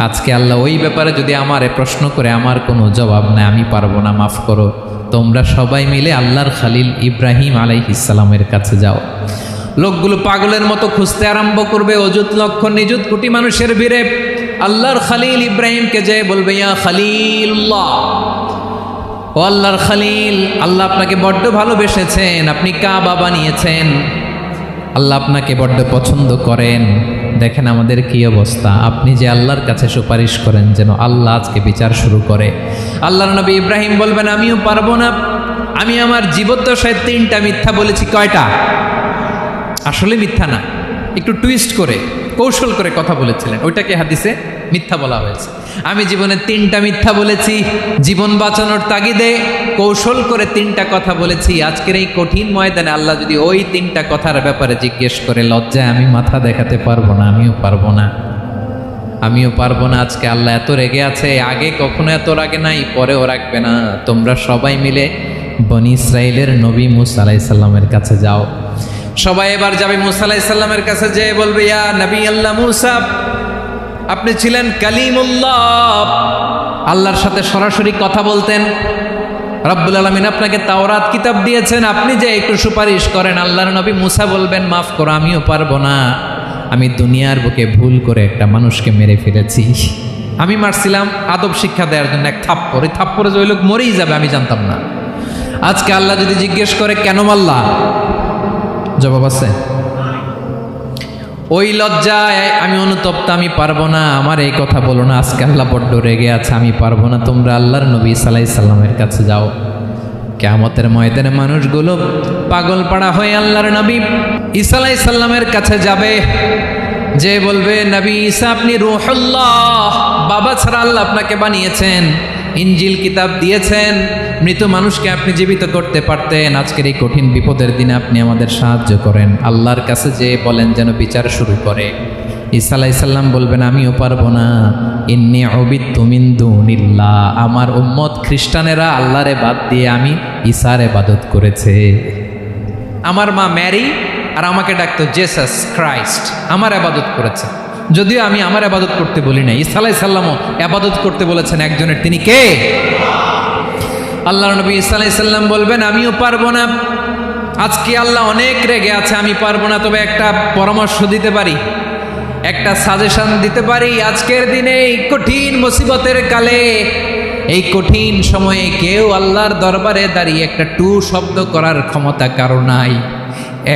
আজকে আল্লাহ ওই ব্যাপারে যদি আমারে প্রশ্ন করে, আমার কোনো জবাব নাই, আমি পারবো না, মাফ করো। তোমরা সবাই মিলে আল্লাহর খালিল ইব্রাহিম আলাইহিস সালামের কাছে যাও। লোকগুলো পাগলের মতো খুঁজতে আরম্ভ করবে, অযুত লক্ষ নিযুত কোটি মানুষের ভিড়ে আল্লাহর খালিল ইব্রাহিমকে যেয়ে বলবে ইয়া খালিলুল্লাহ, ও আল্লাহর খালিল, আল্লাহ আপনাকে বড্ড ভালোবেসেছেন, আপনি কাবা বানিয়েছেন, আল্লাহ আপনাকে বড্ড পছন্দ করেন। দেখেন আমাদের কি অবস্থা। আপনি যে আল্লাহর কাছে সুপারিশ করেন যেন আল্লাহ আজকে বিচার শুরু করে। আল্লাহর নবী ইব্রাহিম বলবেন আমিও পারবো না, আমি আমার জীবদ্দশায় 3টা মিথ্যা বলেছি। কয়টা? আসলে মিথ্যা না, একটু টুইস্ট করে কৌশল করে কথা বলেছিলেন, ওইটাকে হাদিসে মিথ্যা বলা হয়েছে। আমি জীবনে 3টা মিথ্যা বলেছি, জীবন বাঁচানোর তাগিদে কৌশল করে 3টা কথা বলেছি। আজকের এই কঠিন ময়দানে আল্লাহ যদি ওই 3টা কথার ব্যাপারে জিজ্ঞেস করে, লজ্জায় আমি মাথা দেখাতে পারবো না, আমিও পারবো না, আমিও পারবো না। আজকে আল্লাহ এত রেগে আছে, আগে কখনো এত রাগে নাই, পরেও রাখবে না। তোমরা সবাই মিলে বনি ইসরাইলের নবী মূসা আলাইহিস সালামের কাছে যাও। সবাই এবার যাবে মূসা আলাইহিস সালামের কাছে, যেয়ে বলবে ইয়া নবী আল্লাহ মূসা, আপনি ছিলেন কালিমুল্লাহ, আল্লাহর সাথে সরাসরি কথা বলতেন। রব্বুল আলামিন আপনাকে তাওরাত কিতাব দিয়েছেন, আপনি যে একটু সুপারিশ করেন। আল্লাহর নবী মূসা বলবেন মাফ করো, আমিও পারবো না, আমি দুনিয়ার বুকে ভুল করে একটা মানুষকে মেরে ফেলেছি। আমি মারছিলাম আদব শিক্ষা দেওয়ার জন্য এক থাপ্পড়, এই থাপ্পড়ে যে ওই লোক মরেই যাবে আমি জানতাম না। আজকে আল্লাহ যদি জিজ্ঞেস করে কেন মারলা, জবাব আছে? ওই লজ্জায় আমি অনুতপ্ত, আমি পারবো না, আমার এই কথা বলো না। আজকে আল্লাহ বড্ড রেগে আছে, আমি পারবো না। তোমরা আল্লাহর নবী সাল্লাল্লাহু আলাইহি সাল্লামের কাছে যাও। কিয়ামতের ময়দানে মানুষগুলো পাগল পাড়া হয়ে আল্লাহর নবী ঈসা আলাইহিস সালামের কাছে যাবে, যে বলবে নবী ঈসা আপনি রূহুল্লাহ, বাবা ছাড়া আল্লাহ আপনাকে বানিয়েছেন, ইনজিল কিতাব দিয়েছেন, মৃত মানুষকে আপনি জীবিত করতে পারতেন, আজকের এই কঠিন বিপদের দিনে আপনি আমাদের সাহায্য করেন। আল্লাহর কাছে যে বলেন যেন বিচার শুরু করে। ঈসা আলাইহিস সালাম বলবেন আমিও পারবো না, ইন্নী উবিদতু মিন দুনিল্লাহ, আমার উম্মত খ্রিস্টানেরা আল্লাহরে বাদ দিয়ে আমি ঈসার ইবাদত করেছে। আমার মা ম্যারি আর আমাকে ডাকতো জেসাস ক্রাইস্ট, আমার ইবাদত করেছে, যদিও আমি আমার ইবাদত করতে বলি না। ঈসা আলাইহিস সালামও ইবাদত করতে বলেছেন একজনের, তিনি কে? আল্লাহর নবী ঈসা আলাইহিস সালাম বলবেন আমিও পারবো না, আজকে আল্লাহ অনেক রেগে আছে, আমি পারবো না, তবে একটা পরামর্শ দিতে পারি, একটা সাজেশন দিতে পারি। আজকের দিনে এই কঠিন মুসিবতের কালে, এই কঠিন সময়ে কেউ আল্লাহর দরবারে দাঁড়িয়ে একটা টু শব্দ করার ক্ষমতা কারো নাই,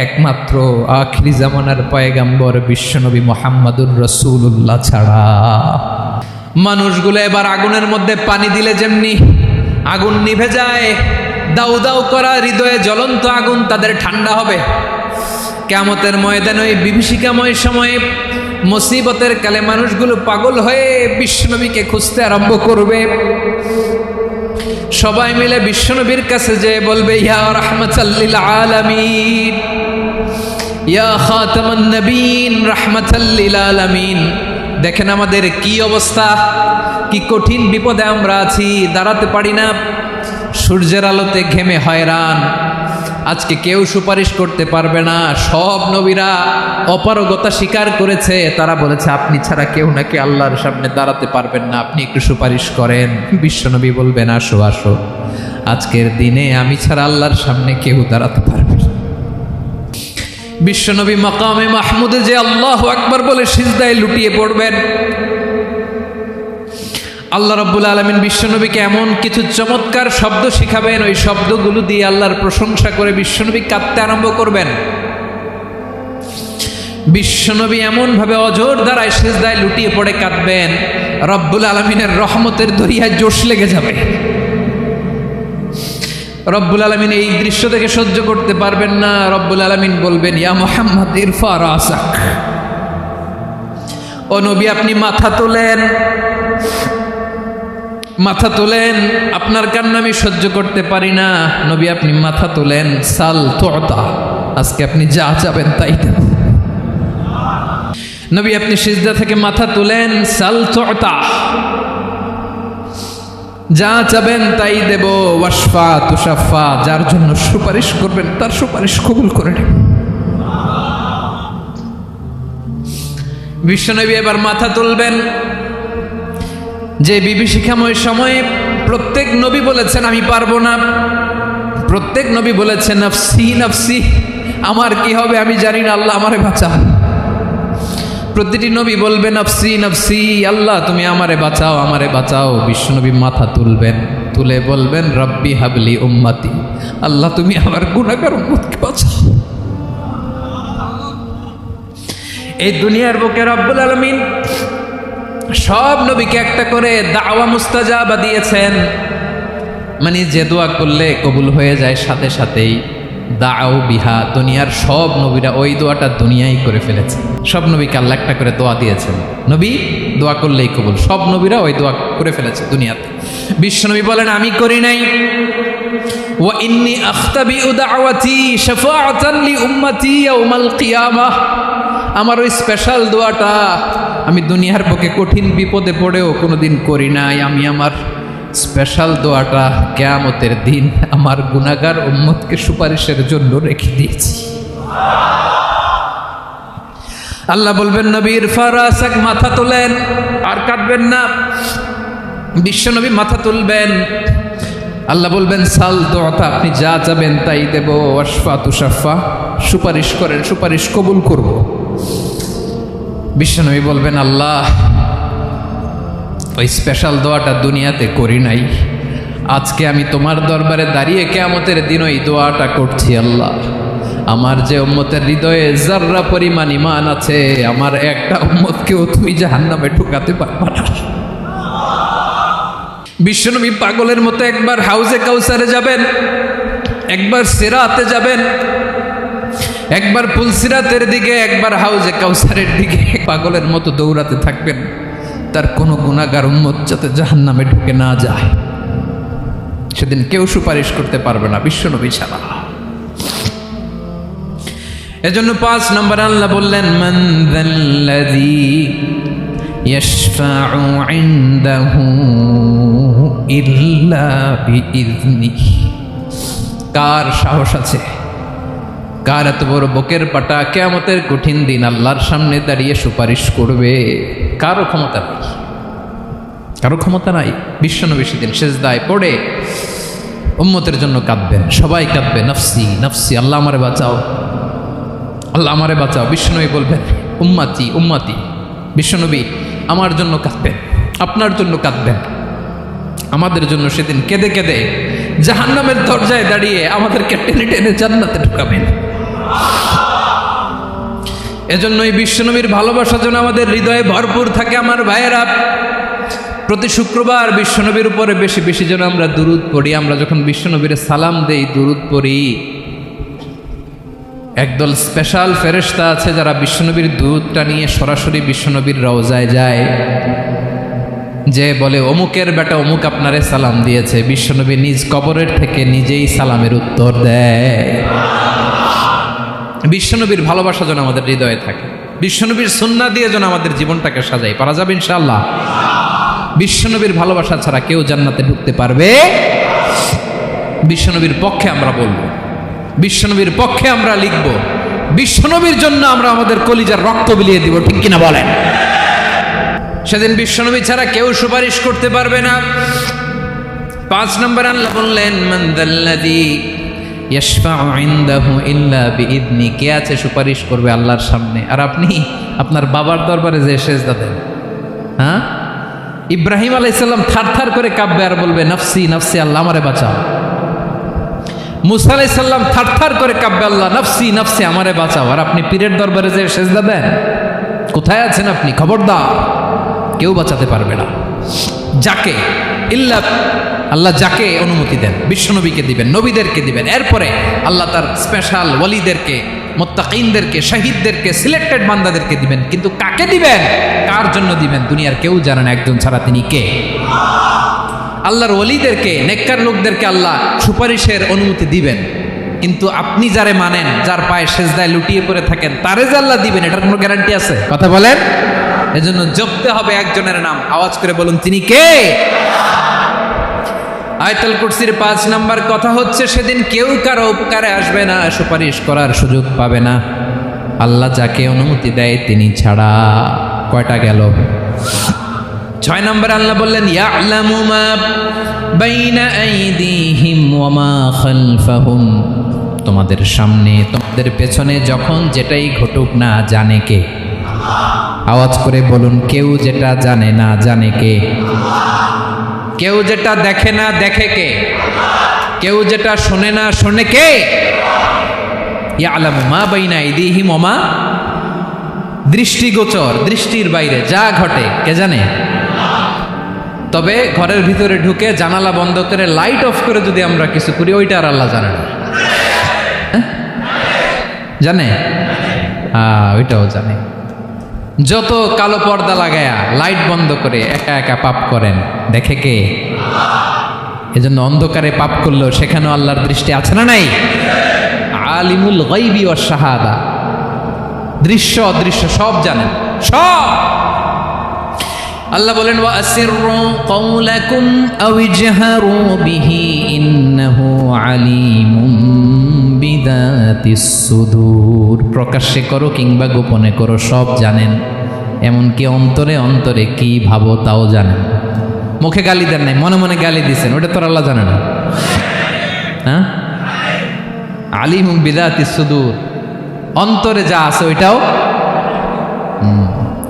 একমাত্র আখিরি জামানার পয়গাম্বর বিশ্বনবী মুহাম্মাদুর রাসূলুল্লাহ ছাড়া। মানুষগুলো এবার আগুনের মধ্যে পানি দিলে যেমনি আগুন নিভে যায়, দাউ দাউ করা হৃদয়ে জ্বলন্ত আগুন তাদের ঠান্ডা হবে, কিয়ামতের ময়দানে ওই বিভীষিকাময় সময়ে মুসিবতের কালে মানুষগুলো পাগল হয়ে বিশ্বনবীকে খুঁজতে আরম্ভ করবে। সবাই মিলে বিশ্বনবীর কাছে যে বলবে ইয়া রাহমাতাল লিল আলামিন, ইয়া খাতামান নবীন, রাহমাতাল লিল আলামিন। দেখেন আমাদের কি অবস্থা, কি কঠিন বিপদে আমরা আছি, দাঁড়াতে পারি না, সূর্যের আলোতে ঘেমে হয়রান, আজকে কেউ সুপারিশ করতে পারবে না। সব নবীরা অপারগতা স্বীকার করেছে, তারা বলেছে আপনি ছাড়া কেউ নাকি আল্লাহর সামনে দাঁড়াতে পারবেন না, আপনি একটু সুপারিশ করেন। বিশ্বনবী বলবেন আসো আসো, আজকের দিনে আমি ছাড়া আল্লাহর সামনে কেউ দাঁড়াতে পারবে না। বিশ্বনবী মাকামে মাহমুদে যে আল্লাহু আকবার বলে সিজদায় লুটিয়ে পড়বেন, আল্লাহ রাব্বুল আলামিন বিশ্বনবীকে এমন কিছু চমৎকার শব্দ শিখাবেন, ওই শব্দগুলো দিয়ে আল্লাহর প্রশংসা করে বিশ্বনবী কাঁদতে আরম্ভ করবেন। বিশ্বনবী এমনভাবে অজোর দ্বারায় সিজদায় লুটিয়ে পড়ে কাঁদবেন, রব্বুল আলামিনের রহমতের দরিয়ায় জোশ লেগে যাবে। রব্বুল আলামিন এই দৃশ্য থেকে সহ্য করতে পারবেন না। রব্বুল আলামিন বলবেন ইয়া মুহাম্মদ ইরফা রাসাক, ও নবী আপনি মাথা তোলেন, মাথা তোলেন, আপনার কান্না আমি সহ্য করতে পারি না। নবী আপনি মাথা তোলেন, সাল তুতা, আজকে আপনি যা চাবেন তাই দেব। নবী আপনি সিজদা থেকে মাথা তুলেন, সাল তুতা, যা চাবেন তাই দেব। ওয়াশফা তুশাফা, যার জন্য সুপারিশ করবেন তার সুপারিশ কবুল করে নেব। বিশ্বনবী এবার মাথা তুলবেন। যে বিভীষিকাময় সময়ে প্রত্যেক নবী বলেছেন আমি পারবো না, প্রত্যেক নবী বলেছেন নফসি নফসি, আমার কি হবে আমি জানি না, আল্লাহ আমারে বাঁচাও। প্রতিটি নবী বলবে নফসি নফসি, আল্লাহ তুমি আমারে বাঁচাও আমারে বাঁচাও। বিশ্বনবী মাথা তুলবেন, তুলে বলবেন রব্বি হাবলি উম্মতি, আল্লাহ তুমি আমার গুনাহগার উম্মতকে বাঁচাও। এই দুনিয়ার বুকে রব্বুল আলামিন সব নবীকে একটা করে দাওয়া মুস্তাজাবা দিয়েছেন, মানে যে দোয়া করলে কবুল হয়ে যায় সাথে সাথেই। দাও বিহা, দুনিয়ার সব নবীরা ওই দোয়াটা দুনিয়ায় করে ফেলেছে। সব নবীকে আল্লাহ একটা করে দোয়া দিয়েছেন, নবী দোয়া করলেই কবুল, সব নবীরা ওই দোয়া করে ফেলেছে দুনিয়াতে। বিশ্বনবী বলেন আমি করি নাই। ওয়া ইন্নী আখতাবিউ দাওয়াতি শাফাআতান লি উম্মতি ইয়াউমাল কিয়ামাহ, আমার ওই স্পেশাল দোয়াটা আমি দুনিয়ার বুকে কঠিন বিপদে পড়েও কোনোদিন করি নাই। আমি আমার স্পেশাল দোয়াটা কিয়ামতের দিন আমার গুনাহগার উম্মতকে সুপারিশের জন্য রেখে দিয়েছি। আল্লাহ বলবেন নবীর ফারাসাক, মাথা তোলেন, আর কাটবেন না। বিশ্বনবী মাথা তুলবেন, আল্লাহ বলবেন সাল দোয়াটা, আপনি যা চাবেন তাই দেব। ওয়াশফা তুশাফা, সুপারিশ করেন সুপারিশ কবুল করব। বিশ্বনবী বলবেন আল্লাহ ওই স্পেশাল দোয়াটা দুনিয়াতে করি নাই, আজকে আমি তোমার দরবারে দাঁড়িয়ে কিয়ামতের দিন ওই দোয়াটা করছি। আল্লাহ আমার যে উম্মতের হৃদয়ে যাররা পরিমাণ ঈমান আছে, আমার একটা উম্মতকেও তুমি জাহান্নামে ঢুকাতে পারবা না। বিশ্বনবী পাগলের মতো একবার হাউজে কাউসারে যাবেন, একবার সিরাতে যাবেন, একবার পুলসিরাতের দিকে, একবার হাউজে কাউসারের দিকে পাগলের মতো দৌড়াতে থাকবেন, তার কোনো গুনাহগার উম্মত যাতে জাহান্নামে ঢুকে না যায়। সেদিন কেউ সুপারিশ করতে পারবে না বিশ্বনবী ছাড়া। এজন্য 5 নম্বর আল্লাহ বললেন, মান যাল্লাযী ইয়াশফাউ ইনদাহু ইল্লা বিইযনিহি। কার সাহস আছে, কার এত বড় বুকের পাটা কিয়ামতের কঠিন দিন আল্লাহর সামনে দাঁড়িয়ে সুপারিশ করবে? কারো ক্ষমতা নেই, কারো ক্ষমতা নাই। বিশ্বনবী সেদিন সেজদায় পড়ে উম্মতের জন্য কাঁদবেন, সবাই কাঁদবে, নফসি নফসি, আল্লাহ আমারে বাঁচাও, আল্লাহ আমারে বাঁচাও। বিশ্বনবী বলবেন, উম্মতি উম্মতি। বিশ্বনবী আমার জন্য কাঁদবেন, আপনার জন্য কাঁদবেন, আমাদের জন্য সেদিন কেঁদে কেঁদে জাহান্নামের দরজায় দাঁড়িয়ে আমাদেরকে টেনে টেনে জান্নাতে ঢুকাবেন। এজন্যই বিশ্বনবীর ভালোবাসা যেন আমাদের হৃদয়ে ভরপুর থাকে। আমার ভাইয়েরা, প্রতি শুক্রবার বিশ্বনবীর উপরে বেশি বেশি যেন আমরা দুরূদ পড়ি। আমরা যখন বিশ্বনবীর সালাম দেই, দুরূদ পড়ি, একদল স্পেশাল ফেরেশতা আছে যারা বিশ্বনবীর দুধটা নিয়ে সরাসরি বিশ্বনবীর রওজায় যায়, যে বলে অমুকের বেটা অমুক আপনারে সালাম দিয়েছে। বিশ্বনবী নিজ কবরের থেকে নিজেই সালামের উত্তর দেয়। বিশ্বনবীর ভালোবাসা যেন আমাদের হৃদয়ে থাকে, বিশ্বনবীর সুন্নাহ দিয়ে যেন আমাদের জীবনটাকে সাজাই। পারা যাবে ইনশাআল্লাহ? বিশ্বনবীর ভালোবাসা ছাড়া কেউ জান্নাতে ঢুকতে পারবে? বিশ্বনবীর পক্ষে আমরা বলবো, বিশ্বনবীর পক্ষে আমরা লিখব, বিশ্বনবীর জন্য আমরা আমাদের কলিজার রক্ত বিলিয়ে দিব, ঠিক কিনা বলেন? সেদিন বিশ্বনবী ছাড়া কেউ সুপারিশ করতে পারবে না। 5 নম্বর আল্লাহ বললেন, মান যাল্লাযী ইয়াশফাউ ইনদাহু ইল্লা বিইযনি। কে আছে সুপারিশ করবে আল্লাহর সামনে? আর আপনি আপনার বাবার দরবারে যে সেজদা দেন, হ্যাঁ? ইব্রাহিম আলাইহিস সালাম থারথার করে কাঁপবে আর বলবে, নফসি নফসি, আল্লাহ আমারে বাঁচাও। মুসা আলাইহিস সালাম থারথার করে কাঁপবে, আল্লাহ নফসি নফসি, আমারে বাঁচাও। আর আপনি পীরের দরবারে যে সেজদা দেন, কোথায় আছেন আপনি? খবরদার, কেউ বাঁচাতে পারবে না। যাকে ইল্লা আল্লাহ যাকে অনুমতি দেন, বিশ্বনবীকে দিবেন, নবীদেরকে দিবেন, এরপরে আল্লাহ তার স্পেশাল ওয়ালিদেরকে, মুত্তাকিনদেরকে, শহীদদেরকে, সিলেক্টেড বান্দাদেরকে দিবেন। কিন্তু কাকে দিবেন, কার জন্য দিবেন, দুনিয়ার কেউ জানে না। একজন ছাড়া, তিনি কে? আল্লাহর ওয়ালিদেরকে, নেককার লোকদেরকে আল্লাহ সুপারিশের অনুমতি দিবেন। কিন্তু আপনি যারে মানেন, যার পায়ে সেজদায় লুটিয়ে পড়ে থাকেন, তারে যে আল্লাহ দিবেন, এটার কোনো গ্যারান্টি আছে? কথা বলেন। এজন্য জপতে হবে একজনের নাম, আওয়াজ করে বলুন, তিনি কে? আয়াতুল কুরসির 5 নাম্বার কথা হচ্ছে, সেদিন কেউ কারো উপকারে আসবে না, সুপারিশ করার সুযোগ পাবে না, আল্লাহ যাকে অনুমতি দেয় তিনি ছাড়া। কয়টা গেল? 6 নম্বর আল্লাহ বললেন, ইয়ালামু মা বাইনা আইদিহিম ওয়া মা খালফাহুম। তোমাদের সামনে, তোমাদের পেছনে যখন যেটাই ঘটুক না, জানে কে? আওয়াজ করে বলুন, কেউ যেটা জানে না, জানে কে? কেউ যেটা দেখে না, দেখে কে? কেউ যেটা শোনে না, শোনে কে? ইয়ালামু মা বাইনা আইদিহিম ওয়া মা, দৃষ্টিগোচর, দৃষ্টির বাইরে যা ঘটে কে জানে? তবে ঘরের ভিতরে ঢুকে জানালা বন্ধ করে লাইট অফ করে যদি আমরা কিছু করি, ওইটা আর আল্লাহ জানে না। জানে? ওইটাও জানে। যত কালো পর্দা লাগায়া লাইট বন্ধ করে একা একা পাপ করেন, দেখে কে? এজন্য অন্ধকারে পাপ করলেও সেখানেও আল্লাহর দৃষ্টি আছে না নাই? আলিমুল গায়বি ওয়াশ শাহাদা, দৃশ্য অদৃশ্য সব জানেন, সব। আল্লাহ বলেন, ওয়া আসিররু কাওলাকুম আও ইজহারু বিহি ইন্নাহু আলিমুম বিযাতিস সুদূর। প্রকাশ্যে করো কিংবা গোপনে করো, সব জানেন। এমনকি অন্তরে অন্তরে কি ভাবো তাও জানেন। মুখে গালি দেন নাই, মনে মনে গালি দিছেন, ওটা তো আল্লাহ জানে না? হ্যাঁ, আলিমুম বিযাতিস সুদূর, অন্তরে যা আছে ওইটাও।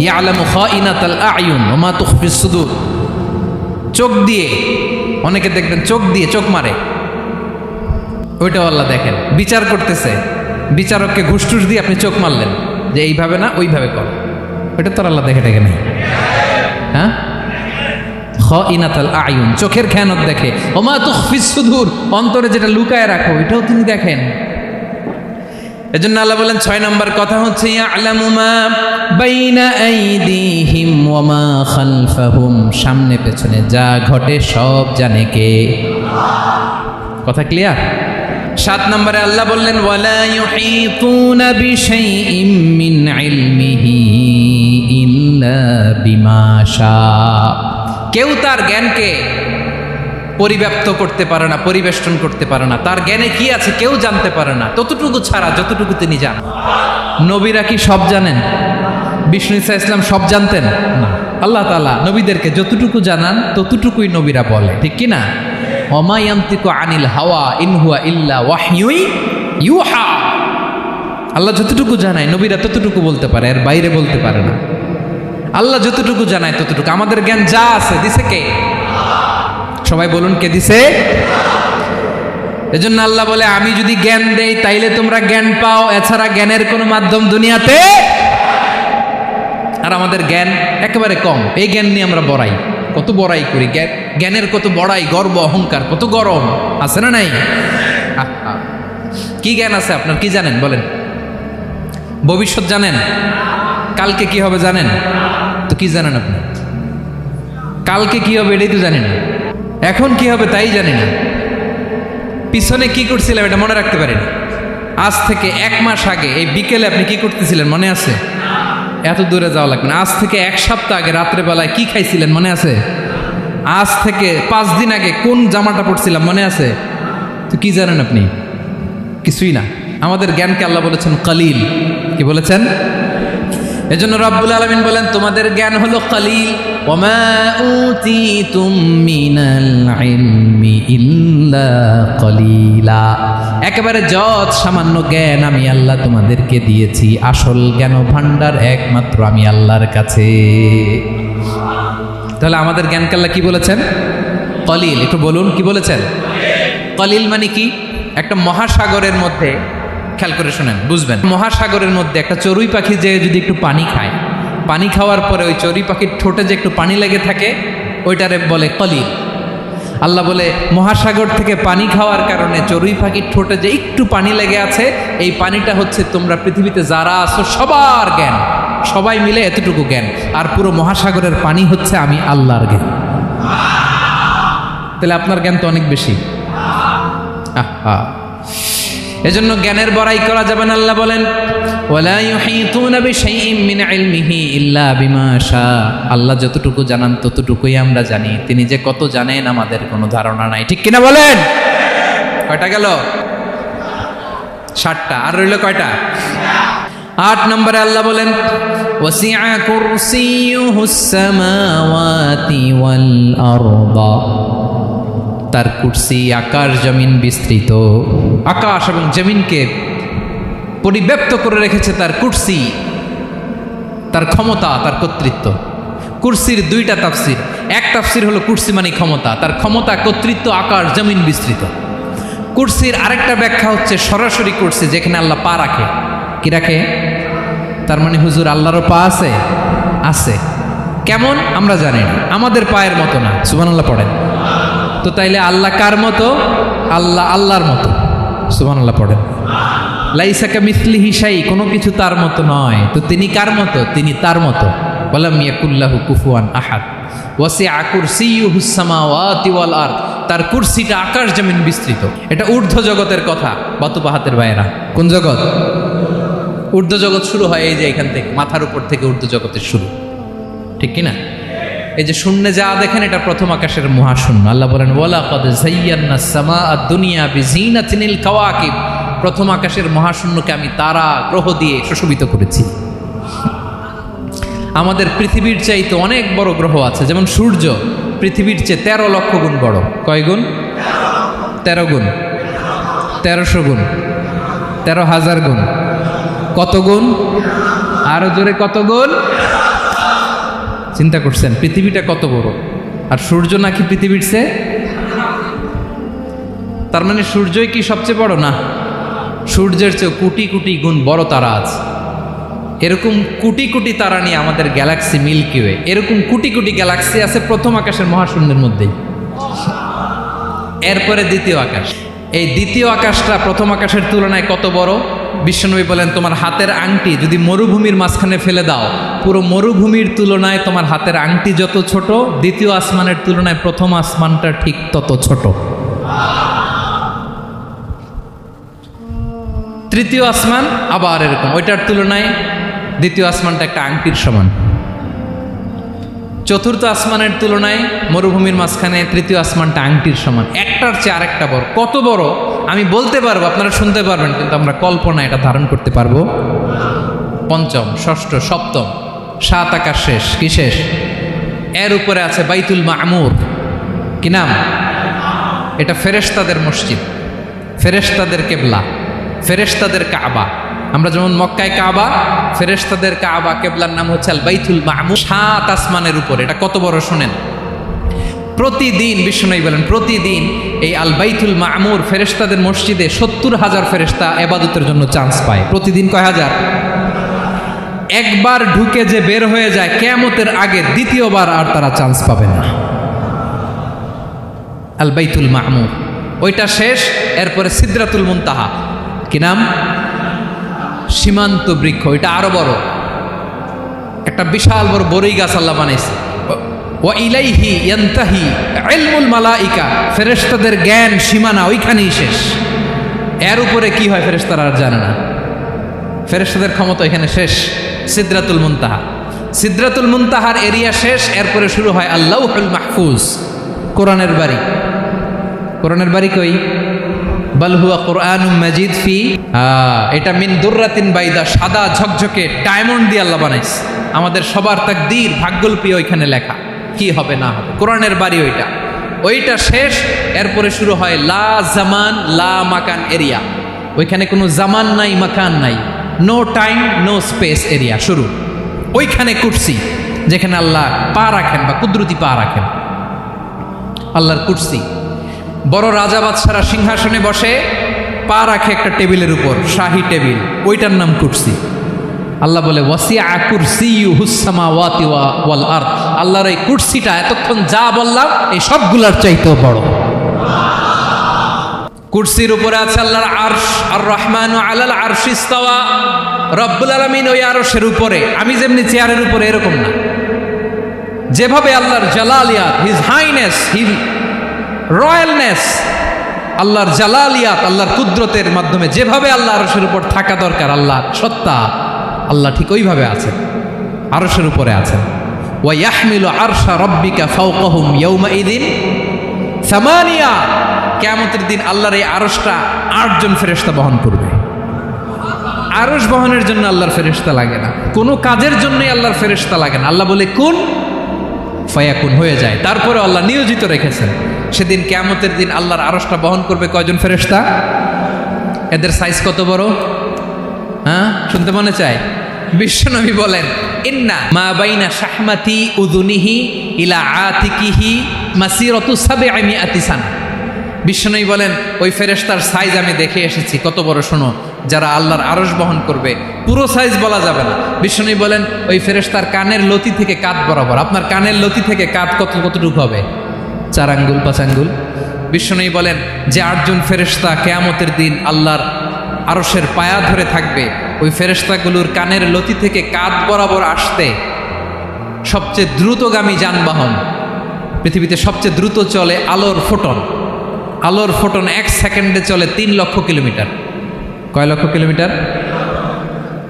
ইয়ালামু খাইনাতাল আয়ুন ওয়া মা তুখফিস সুদূর। চোখ দিয়ে, অনেকে দেখবেন চোখ দিয়ে চোখ মারে, ওইটাও আল্লাহ দেখেন। বিচার করতেছে, বিচারককে ঘুষ টুস দিয়ে আপনি চোখ মারলেন যে এইভাবে না ওইভাবে কর, ওইটা তো আল্লাহ দেখে নেই। হ্যাঁ, খাইনাতাল আয়ুন, চোখের খেয়ানত দেখে। ওমা তুখফিস সুদূর, অন্তরে যেটা লুকায় রাখো এটাও তিনি দেখেন। এজন্য আল্লাহ বলেন 6 নম্বর কথা হচ্ছে ইয়ালামু মা বাইনা আইদিহিম ওয়া মা খালফাহুম, সামনে পেছনে যা ঘটে সব জানে কে? কথা ক্লিয়ার? 7 নম্বরে আল্লাহ বললেন ওয়ালা ইউহিতুনা বিশাইইম মিন ইলমিহি ইল্লা বিমা শা, কেউ তার জ্ঞানকে পরিব্যাপ্ত করতে পারে না, পরিবেষ্টন করতে পারে না। তার জ্ঞানে কি আছে কেউ জানতে পারে না, ততটুকু ছাড়া যতটুকু তিনি জানেন। নবীরা কি সব জানেন? বিষ্ণু ঈসা ইসলাম সব জানতেন না। আল্লাহ তাআলা নবীদেরকে যতটুকু জানান ততটুকুই নবীরা বলে, ঠিক কি না? ওমা ইয়ানতিকু আনিল হাওয়া ইন হুয়া ইল্লা ওয়াহয়ুই ইউহা, আল্লাহ যতটুকু জানায় নবীরা ততটুকু বলতে পারে, এর বাইরে বলতে পারে না। আল্লাহ যতটুকু জানায় ততটুকু। আমাদের জ্ঞান যা আছে দিছে কে? সবাই বলুন, কে দিছে? এজন্য আল্লাহ বলে আমি যদি জ্ঞান দেই তাইলে তোমরা জ্ঞান পাও, এছাড়া জ্ঞানের কোনো মাধ্যম দুনিয়াতে। আর আমাদের জ্ঞান একেবারে কম, এই জ্ঞান নিয়ে আমরা বড়াই, কত বড়াই করি, জ্ঞানের কত বড়াই, গর্ব অহংকার, কত গরম আছে না নাই? কি জ্ঞান আছে আপনার? কি জানেন বলেন? ভবিষ্যৎ জানেন? কালকে কি হবে জানেন? তো কি জানেন আপনি? কালকে কি হবে এটাই তো জানি না, এখন কি হবে তাই জানি না, পিছনে কি করছিলাম এটা মনে রাখতে পারি না। আজ থেকে 1 মাস আগে এই বিকেলে আপনি কি করতেছিলেন মনে আছে? এত দূরে যাওয়া লাগবে না। আজ থেকে 1 সপ্তাহ আগে রাত্রেবেলায় কি খাইছিলেন মনে আছে? আজ থেকে 5 দিন আগে কোন জামাটা পরছিলাম মনে আছে? তো কি জানেন আপনি? কিছুই না। আমাদের জ্ঞানকে আল্লাহ বলেছেন কালিল। কি বলেছেন? এজন্য রব্বুল আলামিন বলেন তোমাদের জ্ঞান হলো কালিল। ওমা উতিতুম মিনাল ইলমি ইল্লা কালিলা, একেবারে যত সামান্য জ্ঞান আমি আল্লাহ তোমাদেরকে দিয়েছি, আসল জ্ঞান ভান্ডার একমাত্র আমি আল্লাহর কাছে। তাহলে আমাদের জ্ঞানকে আল্লাহ কি বলেছেন? কলিল। একটু বলুন কি বলেছেন? কলিল মানে কি? একটা মহাসাগরের মধ্যে, খেয়াল করে শোনেন বুঝবেন, মহাসাগরের মধ্যে একটা চড়ুই পাখি যে যদি একটু পানি খায়, পানি খাওয়ার পরে ওই চড়ুই পাখির ঠোঁটে যে একটু পানি লেগে থাকে ওইটারে বলে কলিল। আল্লাহ বলে মহাসাগর থেকে পানি খাওয়ার কারণে চড়ুই পাখির ঠোঁটে যে একটু পানি লেগে আছে, এই পানিটা হচ্ছে তোমরা পৃথিবীতে যারা আছো সবার জ্ঞান, সবাই মিলে এতটুকু জ্ঞান, আর পুরো মহাসাগরের পানি হচ্ছে আমি আল্লাহর জ্ঞান। তাহলে আপনার জ্ঞান তো অনেক বেশি। এজন্য জ্ঞানের বড়াই করা যাবে না। আল্লাহ বলেন ওয়ালা ইউহিতুনা বিশাইইম মিন ইলমিহি ইল্লা বিমা শা, আল্লাহ যতটুকু জানান ততটুকুই আমরা জানি, তিনি যে কত জানেন আমাদের কোনো ধারণা নাই, ঠিক কিনা বলেন? কয়টা গেল? 7টা। আর রইল কয়টা? 8 নম্বরে আল্লাহ বলেন ওয়াসিআ কুরসিয়ুহুস সামাওয়াতি ওয়াল আরদা, তার কুরসি আকাশ জমিন বিস্তৃত, আকাশ এবং জমিনকে পরিব্যাপ্ত করে রেখেছে তার কুরসি, তার ক্ষমতা, তার কর্তৃত্ব। কুরসির 2টা তাফসির। এক তাফসির হলো কুরসি মানে ক্ষমতা, তার ক্ষমতা, কর্তৃত্ব, আকাশ জমিন বিস্তৃত। কুরসির আরেকটা ব্যাখ্যা হচ্ছে সরাসরি কুরসি, যেখানে আল্লাহ পা রাখে। কি রাখে? তার মানে হুজুর আল্লাহরও পা আছে? আছে। কেমন আমরা জানি না, আমাদের পায়ের মতো না। সুবহানাল্লাহ পড়েন তো। তাইলে আল্লাহ কার মতো? আল্লাহ আল্লাহর মতো। সুবহানাল্লাহ পড়েন। লাইসা কামিসলিহি শাই, কোনো কিছু তার মতো নয়। তো তিনি কার মতো? তিনি তার মতো। ওয়ালাম ইয়াকুল্লাহু কুফুয়ান আহাদ। ওয়াসিআ কুরসিয়ুহুস সামাওয়াতি ওয়াল আরদ, তার কুরসিটা আকাশ জমিন বিস্তৃত। এটা ঊর্ধ্ব জগতের কথা বাতুপাহাতের ভাইয়েরা। কোন জগৎ? ঊর্ধ্ব জগৎ শুরু হয় এই যে এখান থেকে, মাথার উপর থেকে ঊর্ধ্ব জগতের শুরু, ঠিক কিনা? এই যে শূন্যে যা দেখেন এটা প্রথম আকাশের মহাশূন্য। আল্লাহ বলেন ওয়ালাকাদ যায়্যানাস সামাআদ দুনিয়া বিজিনাতিল কাওয়াকিব, প্রথম আকাশের মহাশূন্যকে আমি তারা গ্রহ দিয়ে সুশোভিত করেছি। আমাদের পৃথিবীর চাইতে অনেক বড় গ্রহ আছে, যেমন সূর্য পৃথিবীর চেয়ে 13 লক্ষ গুণ বড়। কয় গুণ? 13 গুণ, 1300 গুণ, 13,000 গুণ। কত গুণ? আরো জোরে কত গুণ? চিন্তা করছেন পৃথিবীটা কত বড়, আর সূর্য নাকি পৃথিবীর চেয়ে? তার মানে সূর্যই কি সবচেয়ে বড়? না, সূর্যের চেয়ে কোটি কোটি গুণ বড় তারা আছে। এরকম কোটি কোটি তারা নিয়ে আমাদের গ্যালাক্সি মিল্কি ওয়ে, এরকম কোটি কোটি গ্যালাক্সি আছে প্রথম আকাশের মহাশূন্যের মধ্যেই। এরপরে দ্বিতীয় আকাশ। এই দ্বিতীয় আকাশটা প্রথম আকাশের তুলনায় কত বড়? বিশ্বনবী বলেন, তোমার হাতের আংটি যদি মরুভূমির মাঝখানে ফেলে দাও, পুরো মরুভূমির তুলনায় তোমার হাতের আংটি যত ছোট, দ্বিতীয় আসমানের তুলনায় প্রথম আসমানটা ঠিক তত ছোট। তৃতীয় আসমান আবার এরকম, ওইটার তুলনায় দ্বিতীয় আসমানটা একটা আংটির সমান। চতুর্থ আসমানের তুলনায় মরুভূমির মাঝখানে তৃতীয় আসমানটা আংটির সমান। একটার চেয়ে আরেকটা বড়। কত বড় আমি বলতে পারবো, আপনারা শুনতে পারবেন, কিন্তু আমরা কল্পনা এটা ধারণ করতে পারবো? পঞ্চম, ষষ্ঠ, সপ্তম, 7 আকাশ শেষ। কি শেষ? এর উপরে আছে বাইতুল মামুর। কি নাম? এটা ফেরেশতাদের মসজিদ, ফেরেশতাদের কেবলা, ফেরেশতাদের কাবা। আমরা যেমন মক্কায় কাবা, ফেরেশতাদের কাবা কেবলার নাম হচ্ছে আল বাইতুল মামুর। 7 আসমানের উপর। এটা কত বড় শোনেন। প্রতিদিন বিশ্বনবী বলেন, প্রতিদিন এই আল বাইতুল মামুর ফেরেশতাদের মসজিদে 70,000 ফেরেশতা ইবাদতের জন্য চান্স পায়। প্রতিদিন কয় হাজার? একবার ঢুকে যে বের হয়ে যায় কিয়ামতের আগে দ্বিতীয়বার আর তারা চান্স পাবে না। আল বাইতুল মামুর ওইটা শেষ। এরপরে সিদরাতুল মুনতাহা। কি নাম? সীমান্ত বৃক্ষ। এটা আরো বড়, একটা বিশাল বড় বড়ই গাছ আল্লাহ বানাইছে। ওয়া ইলাইহি ইয়ানতাহি ইলমুল মালাইকা, ফেরেশতাদের জ্ঞান সীমানা ওইখানেই শেষ। এর উপরে কি হয় ফেরেশতারা আর জানে না। ফেরেশতাদের ক্ষমতা এখানে শেষ। সিদরাতুল মুনতাহা, সিদরাতুল মুনতাহার এরিয়া শেষ। এরপরে শুরু হয় আল্লাহুল মাহফুজ, কোরআনের বাড়ি। কোরআনের বাড়ি কই? বাল হুয়া কুরআনুম মাজিদ ফি, এটা মিন দুররাতিন বাইদা, সাদা ঝকঝকে ডায়মন্ড দিয়ে আল্লাহ বানাইছে। আমাদের সবার তাকদীর, ভাগ্যলিপি ওইখানে লেখা, কি হবে না হবে। কোরআনের বাড়ি ওইটা, ওইটা শেষ। এরপরে শুরু হয় লা জামান লা মাকান এরিয়া। ওইখানে কোনো জামান নাই, মাকান নাই, no time no space area শুরু। ওইখানে কুরসি, যেখানে আল্লাহ পা রাখেন বা কুদরতি পা রাখেন, আল্লাহর কুরসি। বড় রাজা বাদশারা সিংহাসনে বসে পা রাখে একটা টেবিলের উপর, শাহী টেবিল, ওইটার নাম কুরসি। আল্লাহ বলে ওয়াসিআ কুরসিয়ুহুস সামাওয়াতি ওয়াল আরদ। আল্লাহর এই কুরসিটা এতক্ষণ যা বললাম এই সবগুলার চাইতেও বড়। কুরসির উপরে আছে আল্লাহর আরশ। আর রহমানু আলাল আরশি ইস্তাওয়া। রব্বুল আলামিন ওই আরশের উপরে। আমি যেমনি চেয়ারের উপরে এরকম না। যেভাবে আল্লাহর জালালিয়াত, হিজ হাইনেস, হিজ রয়্যালনেস, আল্লাহর জালালিয়াত, আল্লাহর কুদরতের মাধ্যমে যেভাবে আল্লাহ আরশের উপর থাকা দরকার, আল্লাহর সত্তা, আল্লাহ ঠিক ওইভাবে আছেন, আরশের উপরে আছেন। ওয়া ইয়াহমিলু আরশা রাব্বিকা ফাওকাহুম ইয়াওমাইদিন সামানিয়া। কিয়ামতের দিন আল্লাহর এই আরশটা 8 জন ফেরেশতা বহন করবে। আরশ বহনের জন্য আল্লাহর ফেরেশতা লাগে না, কোনো কাজের জন্যই আল্লাহর ফেরেশতা লাগে না। আল্লাহ বলে কুন ফায়াকুন, হয়ে যায়। তারপরে আল্লাহ নিয়োজিত রেখেছেন। সেদিন কিয়ামতের দিন আল্লাহর আরশটা বহন করবে কয়জন ফেরেশতা? এদের সাইজ কত বড়? হ্যাঁ, শুনতে মনে চায়? বিশ্বনবী বলেন, ইন্না মা বাইনা শাহমাতি উযুনিহি ইলা আতিকিহি মাসিরাতু 700 সানা। বিশ্বনবী বলেন, ওই ফেরেশতার সাইজ আমি দেখে এসেছি। কত বড় শোনো, যারা আল্লাহর আরশ বহন করবে। পুরো সাইজ বলা যাবে না। বিশ্বনবী বলেন, ওই ফেরেশতার কানের লতি থেকে কাঁধ বরাবর। আপনার কানের লতি থেকে কাঁধ কতটুকু হবে? 4 আঙ্গুল 5 আঙ্গুল। বিশ্বনবী বলেন যে 8 জন ফেরেশতা কিয়ামতের দিন আল্লাহর আরশের পায়া ধরে থাকবে, ওই ফেরেশতাগুলোর কানের লতি থেকে কাঁধ বরাবর আসতে সবচেয়ে দ্রুতগামী যানবাহন, পৃথিবীতে সবচেয়ে দ্রুত চলে আলোর ফোটন। আলোর ফোটন 1 সেকেন্ডে চলে 3 লক্ষ কিলোমিটার। কয় লক্ষ কিলোমিটার?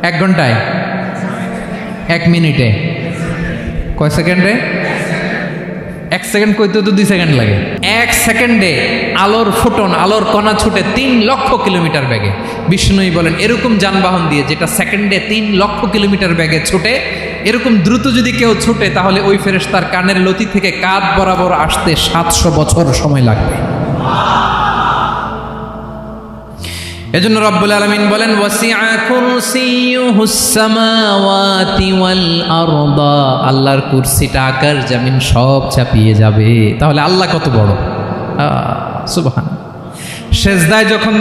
1 ঘন্টায়? 1 মিনিটে? কয় সেকেন্ডে? 1 সেকেন্ড কইতে তো 2 সেকেন্ড লাগে। 1 সেকেন্ডে আলোর ফোটন, আলোর কণা ছুটে 3 লক্ষ কিলোমিটার বেগে। বিষ্ণুই বলেন, এরকম যানবাহন দিয়ে যেটা সেকেন্ডে 3 লক্ষ কিলোমিটার বেগে ছুটে, এরকম দ্রুত যদি কেউ ছুটে, তাহলে ওই ফেরেশতার কানের লতি থেকে কাঁধ বরাবর আসতে 700 বছর সময় লাগবে। এজন্য রব্বুল আলামিন বলেন, ওয়াসিআ কুরসিয়ুহুস সামাওয়াতি ওয়াল আরদা। আল্লাহর কুরসিটা আকাশ জমিন সব চাপিয়ে যাবে। তাহলে আল্লাহ কত বড়! সুবহান। সেজদায় যখন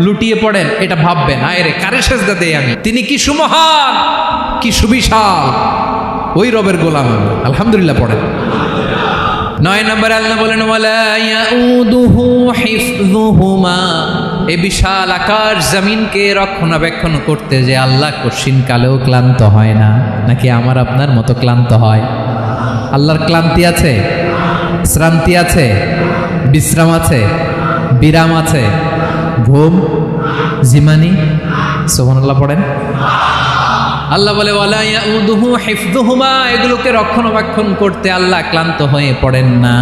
লুটিয়ে পড়েন এটা ভাববেন, আয় রে কারে সেজদা দেই আমি, তিনি কি সুমহান, কি সুবিশাল, ওই রবের গোলাম আমি। আলহামদুলিল্লাহ পড়েন। 9 নম্বরে আল্লাহ বলেন ওয়ালা ইয়াউদুহু হিফযুহুমা, এই বিশাল আকাশ জমিনকে রক্ষণাবেক্ষণ করতে যে আল্লাহ কঠিন কালেও ক্লান্ত হয় না। নাকি আমার আপনার মতো ক্লান্ত হয়? আল্লাহর ক্লান্তি আছে, শ্রান্তি আছে, বিশ্রাম আছে, বিরাম আছে, ঘুম, জিমানি? সুবহানাল্লাহ পড়েন। আল্লাহ বলে ওয়ালা ইয়াউদুহু হিফযুহুমা, এগুলোকে রক্ষণাবেক্ষণ করতে আল্লাহ ক্লান্ত হয়ে পড়েন না।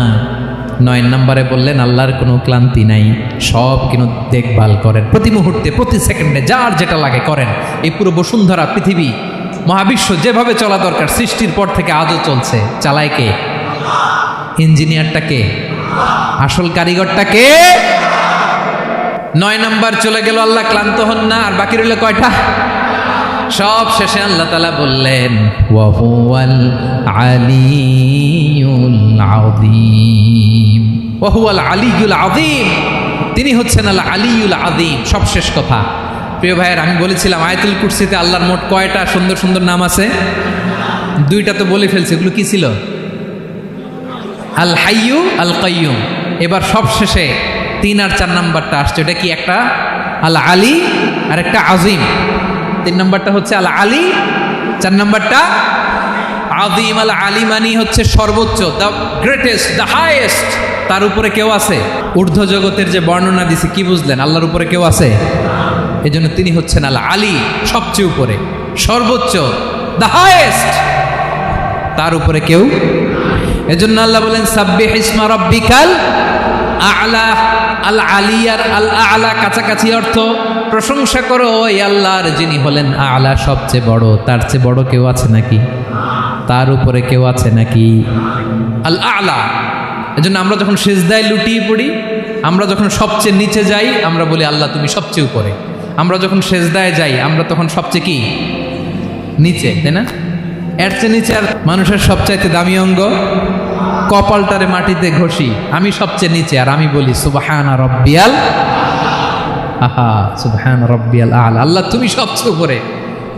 9 নম্বরে বললেন আল্লাহর কোনো ক্লান্তি নাই, সব কিন্তু দেখভাল করেন, প্রতি মুহূর্তে প্রতি সেকেন্ডে যার যেটা লাগে করেন। এই পুরো বসুন্ধরা পৃথিবী মহাবিশ্ব যেভাবে চলা দরকার সৃষ্টির পর থেকে আজও চলছে। চালায় কে? ইঞ্জিনিয়ারটা কে? আসল কারিগরটা কে? 9 নম্বর চলে গেল, আল্লাহ ক্লান্ত হন না। আর বাকি রইল কয়টা? সব শেষে আল্লাহ তাআলা বললেন ওয়া হুয়াল আলিয়ুল আযীম, ওয়া হুয়াল আলিয়ুল আযীম, তিনি হচ্ছেন আল আলিয়ুল আযীম। সব শেষ কথা। প্রিয় ভাইয়ের, আমি বলেছিলাম আয়াতুল কুরসিতে আল্লাহর মোট কয়টা সুন্দর সুন্দর নাম আছে? 2টা তো বলে ফেলছি। এগুলো কি ছিল? আল হাইয়ু, আল কাইয়ুম। এবার সব শেষে 3 আর 4 নাম্বারটা আসছে। এটা কি? একটা আল আলী আর একটা আযীম। 3 নাম্বারটা হচ্ছে আল আলী, 4 নাম্বারটা আযীম। আল আলী মানে হচ্ছে সর্বোচ্চ, দ্য গ্রেটেস্ট, দ্য হাইয়েস্ট। তার উপরে কেউ আছে? ঊর্ধ্ব জগতের যে বর্ণনা দিছি, কি বুঝলেন? আল্লাহর উপরে কেউ আছে? এই জন্য তিনি হচ্ছেন আল আলী, সবচেয়ে উপরে, সর্বোচ্চ, দ্য হাইয়েস্ট। তার উপরে কেউ। এজন্য আল্লাহ বলেন সাব্বিহ ইসমা রাব্বিকাল আ'লা। আল আলী আর আল আ'লা কাছাকাছি অর্থ। প্রশংসা করো ওই আল্লাহর যিনি হলেন আ'লা, সবচেয়ে বড়। তার চেয়ে বড় কেউ আছে নাকি? তার উপরে কেউ আছে নাকি? আল আ'লা। এজন্য আমরা যখন সিজদায় লুটিয়ে পড়ি, আমরা যখন সবচেয়ে নিচে যাই, আমরা বলি আল্লাহ তুমি সবচেয়ে উপরে। আমরা যখন সিজদায় যাই, আমরা তখন সবচেয়ে কি? নিচে, তাই না? এর চেয়ে নিচে আর মানুষের সবচাইতে দামি অঙ্গ কপালটারে মাটিতে ঘষি, আমি সবচেয়ে নিচে, আর আমি বলি সুবহানা রাব্বিয়াল, আহা সুবহানা রাব্বিয়াল আ'লা। আল্লাহ তুমি সবচেয়ে উপরে,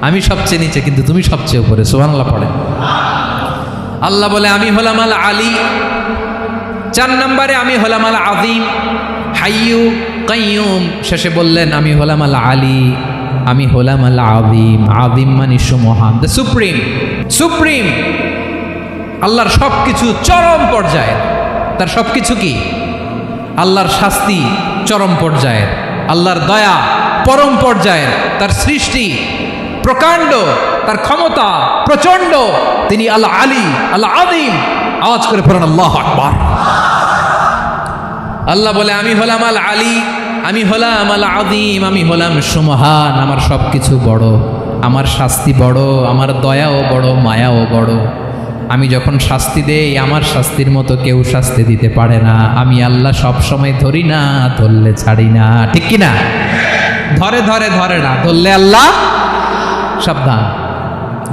আমি সবচেয়ে নিচে, কিন্তু তুমি সবচেয়ে উপরে। সুবহানাল্লাহ পড়ে। আল্লাহ বলে আমি হলাম আল আলী। 4 নম্বরে আমি হলাম আল আযীম, হাইয়ু কাইয়ুম। শেষে বললেন আমি হলাম আল আলী, আমি হলাম আল আযীম। আযীম মানে সুমহান, দ্য সুপ্রিম। সুপ্রিম আল্লাহর সবকিছু চরম পর্যায়ের। তার সবকিছু কি? আল্লাহর শাস্তি চরম পর্যায়ের, আল্লাহর দয়া পরম পর্যায়ের, তার সৃষ্টি প্রকাণ্ড, তার ক্ষমতা প্রচণ্ড। তিনি আল আলী, আল আযীম। আওয়াজ করে পড়েন আল্লাহু আকবার। আল্লাহ বলে আমি হলাম আল আলী, আমি হলাম আল আযীম, আমি হলাম সুমহান। আমার সবকিছু বড়, আমার শাস্তি বড়, আমার দয়াও বড়, মায়াও বড়। আমি যখন শাস্তি দেই, আমার শাস্তির মতো কেউ শাস্তি দিতে পারে না। আমি আল্লাহ সব সময় ধরি না, ধরলে ছাড়ি না। ঠিক কি না? ধরে ধরে ধরে না, ধরলে আল্লাহ সাবধান।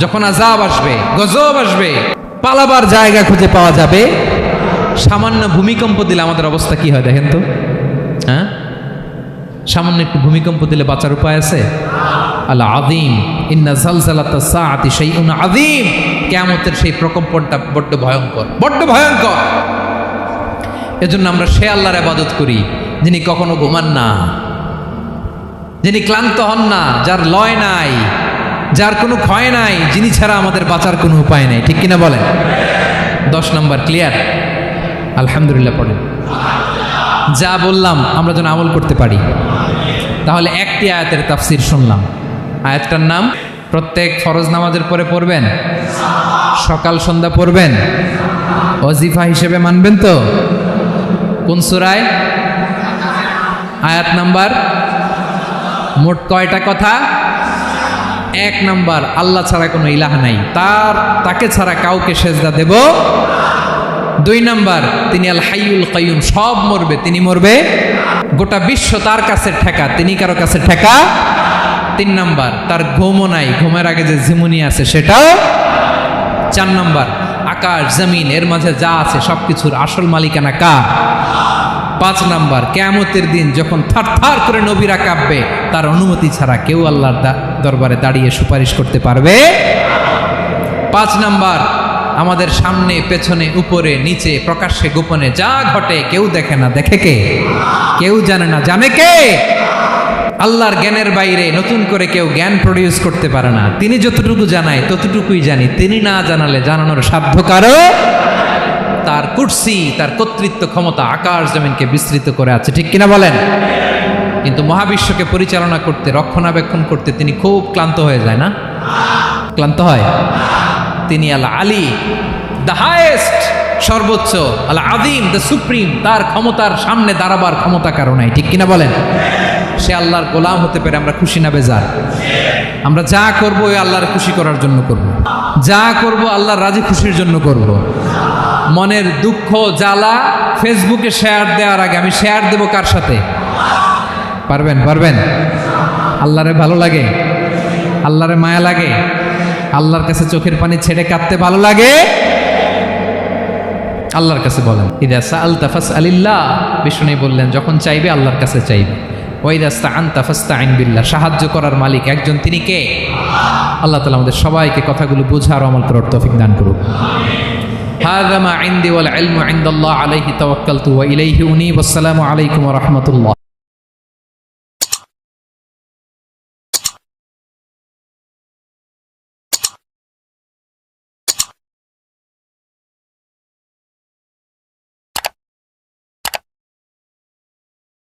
যখন আযাব আসবে, গজব আসবে, পালাবার জায়গা খুঁজে পাওয়া যাবে। সামান্য ভূমিকম্প দিলে আমাদের অবস্থা কি হয় দেখেন তো? হ্যাঁ, সামান্য একটু ভূমিকম্প দিলে বাঁচার উপায় আছে? আল আযীম, ইন্না জালজালাতাস সাআতি শাইউন আযীম। কিয়ামতের সেই প্রকম্পনটা বড্ড ভয়ঙ্কর, বড্ড ভয়ঙ্কর। এজন্য আমরা সে আল্লাহর ইবাদত করি যিনি কখনো ঘুমান না, যিনি ক্লান্ত হন না, যার লয় নাই, যার কোনো ক্ষয় নাই, যিনি ছাড়া আমাদের বাঁচার কোনো উপায় নেই। ঠিক কিনা বলেন? 10 নম্বর ক্লিয়ার? আলহামদুলিল্লাহ পড়েন। যা বললাম আমরা যেন আমল করতে পারি। তাহলে একটি আয়াতের তাফসীর শুনলাম। আয়াতটার নাম প্রত্যেক ফরজ নামাজের পরে পড়বেন, সকাল সন্ধ্যা পড়বেন, ওয়াজিফা হিসেবে মানবেন তো? কোন সূরায়? আয়াত নাম্বার? মোট কয়টা কথা? 1 নাম্বার, আল্লাহ ছাড়া কোনো ইলাহ নাই, তাকে ছাড়া কাউকে সেজদা দেব। 2 নাম্বার, তিনি আল হাইয়ুল কাইয়ুম, সব মরবে, তিনি মরবে, গোটা বিশ্ব তার কাছে ঠেকা, তিনি কারো কাছে ঠেকা। 3 নাম্বার, তার ঘুমও নাই, ঘুমের আগে যে ঝিমুনি আছে সেটাও। 4 নাম্বার, আকাশ জমিন এর মাঝে যা আছে সবকিছুর আসল মালিকানা কার? 5 নাম্বার, কিয়ামতের দিন যখন থারথার করে নবীরা কাঁপবে, তার অনুমতি ছাড়া কেউ আল্লাহর দরবারে দাঁড়িয়ে সুপারিশ করতে পারবে। 5 নাম্বার, আমাদের সামনে পেছনে উপরে নিচে প্রকাশ্যে গোপনে যা ঘটে কেউ দেখে না, দেখে কে? কেউ জানে না, জানে কে? আল্লাহর জ্ঞানের বাইরে নতুন করে কেউ জ্ঞান প্রডিউস করতে পারে না। তিনি যতটুকু জানায় ততটুকুই জানি, তিনি না জানালে জানানোর সাধ্য কারো। তার কুরসি, তার কর্তৃত্ব ক্ষমতা আকাশ জমিনকে বিস্তৃত করে আছে, ঠিক কিনা বলেন? কিন্তু মহাবিশ্বকে পরিচালনা করতে, রক্ষণাবেক্ষণ করতে তিনি খুব ক্লান্ত হয়ে যায় না? ক্লান্ত হয়। তিনি আল আলী, দ্য হাইয়েস্ট, সর্বোচ্চ, আল আযীম, দ্য সুপ্রিম, তার ক্ষমতার সামনে দাঁড়াবার ক্ষমতা কারো নাই, ঠিক কিনা বলেন? সে আল্লাহর গোলাম হতে পেরে আমরা খুশি না বেজার? আমরা যা করব ওই আল্লাহর খুশি করার জন্য করব, যা করব আল্লাহর রাজি খুশির জন্য করব। মনের দুঃখ জ্বালা ফেসবুকে শেয়ার দেওয়ার আগে আমি শেয়ার দেব কার সাথে? পারবেন? পারবেন? আল্লাহরে ভালো লাগে, আল্লাহরে মায়া লাগে, আল্লাহর কাছে চোখের পানি ছেড়ে কাঁদতে ভালো লাগে? আল্লাহর কাছে বলেন, ইদা সাআলতা ফাসআলিল্লাহ, বিষ্ণু বললেন যখন চাইবে আল্লাহর কাছে চাইবে। ওয়াইদা ইসতাআনতা ফাসতাইন বিল্লাহ, সাহায্য করার মালিক একজন, তিনি কে? আল্লাহ তাআলা আমাদের সবাইকে কথাগুলো বোঝার আমল করার তৌফিক দান করুন। হাযা মা ইনদি ওয়াল ইলমু ইনদাল্লাহ আলাইহি তাওয়াক্কালতু ওয়া ইলাইহি উনীব। আসসালামু আলাইকুম ওয়া রাহমাতুল্লাহ।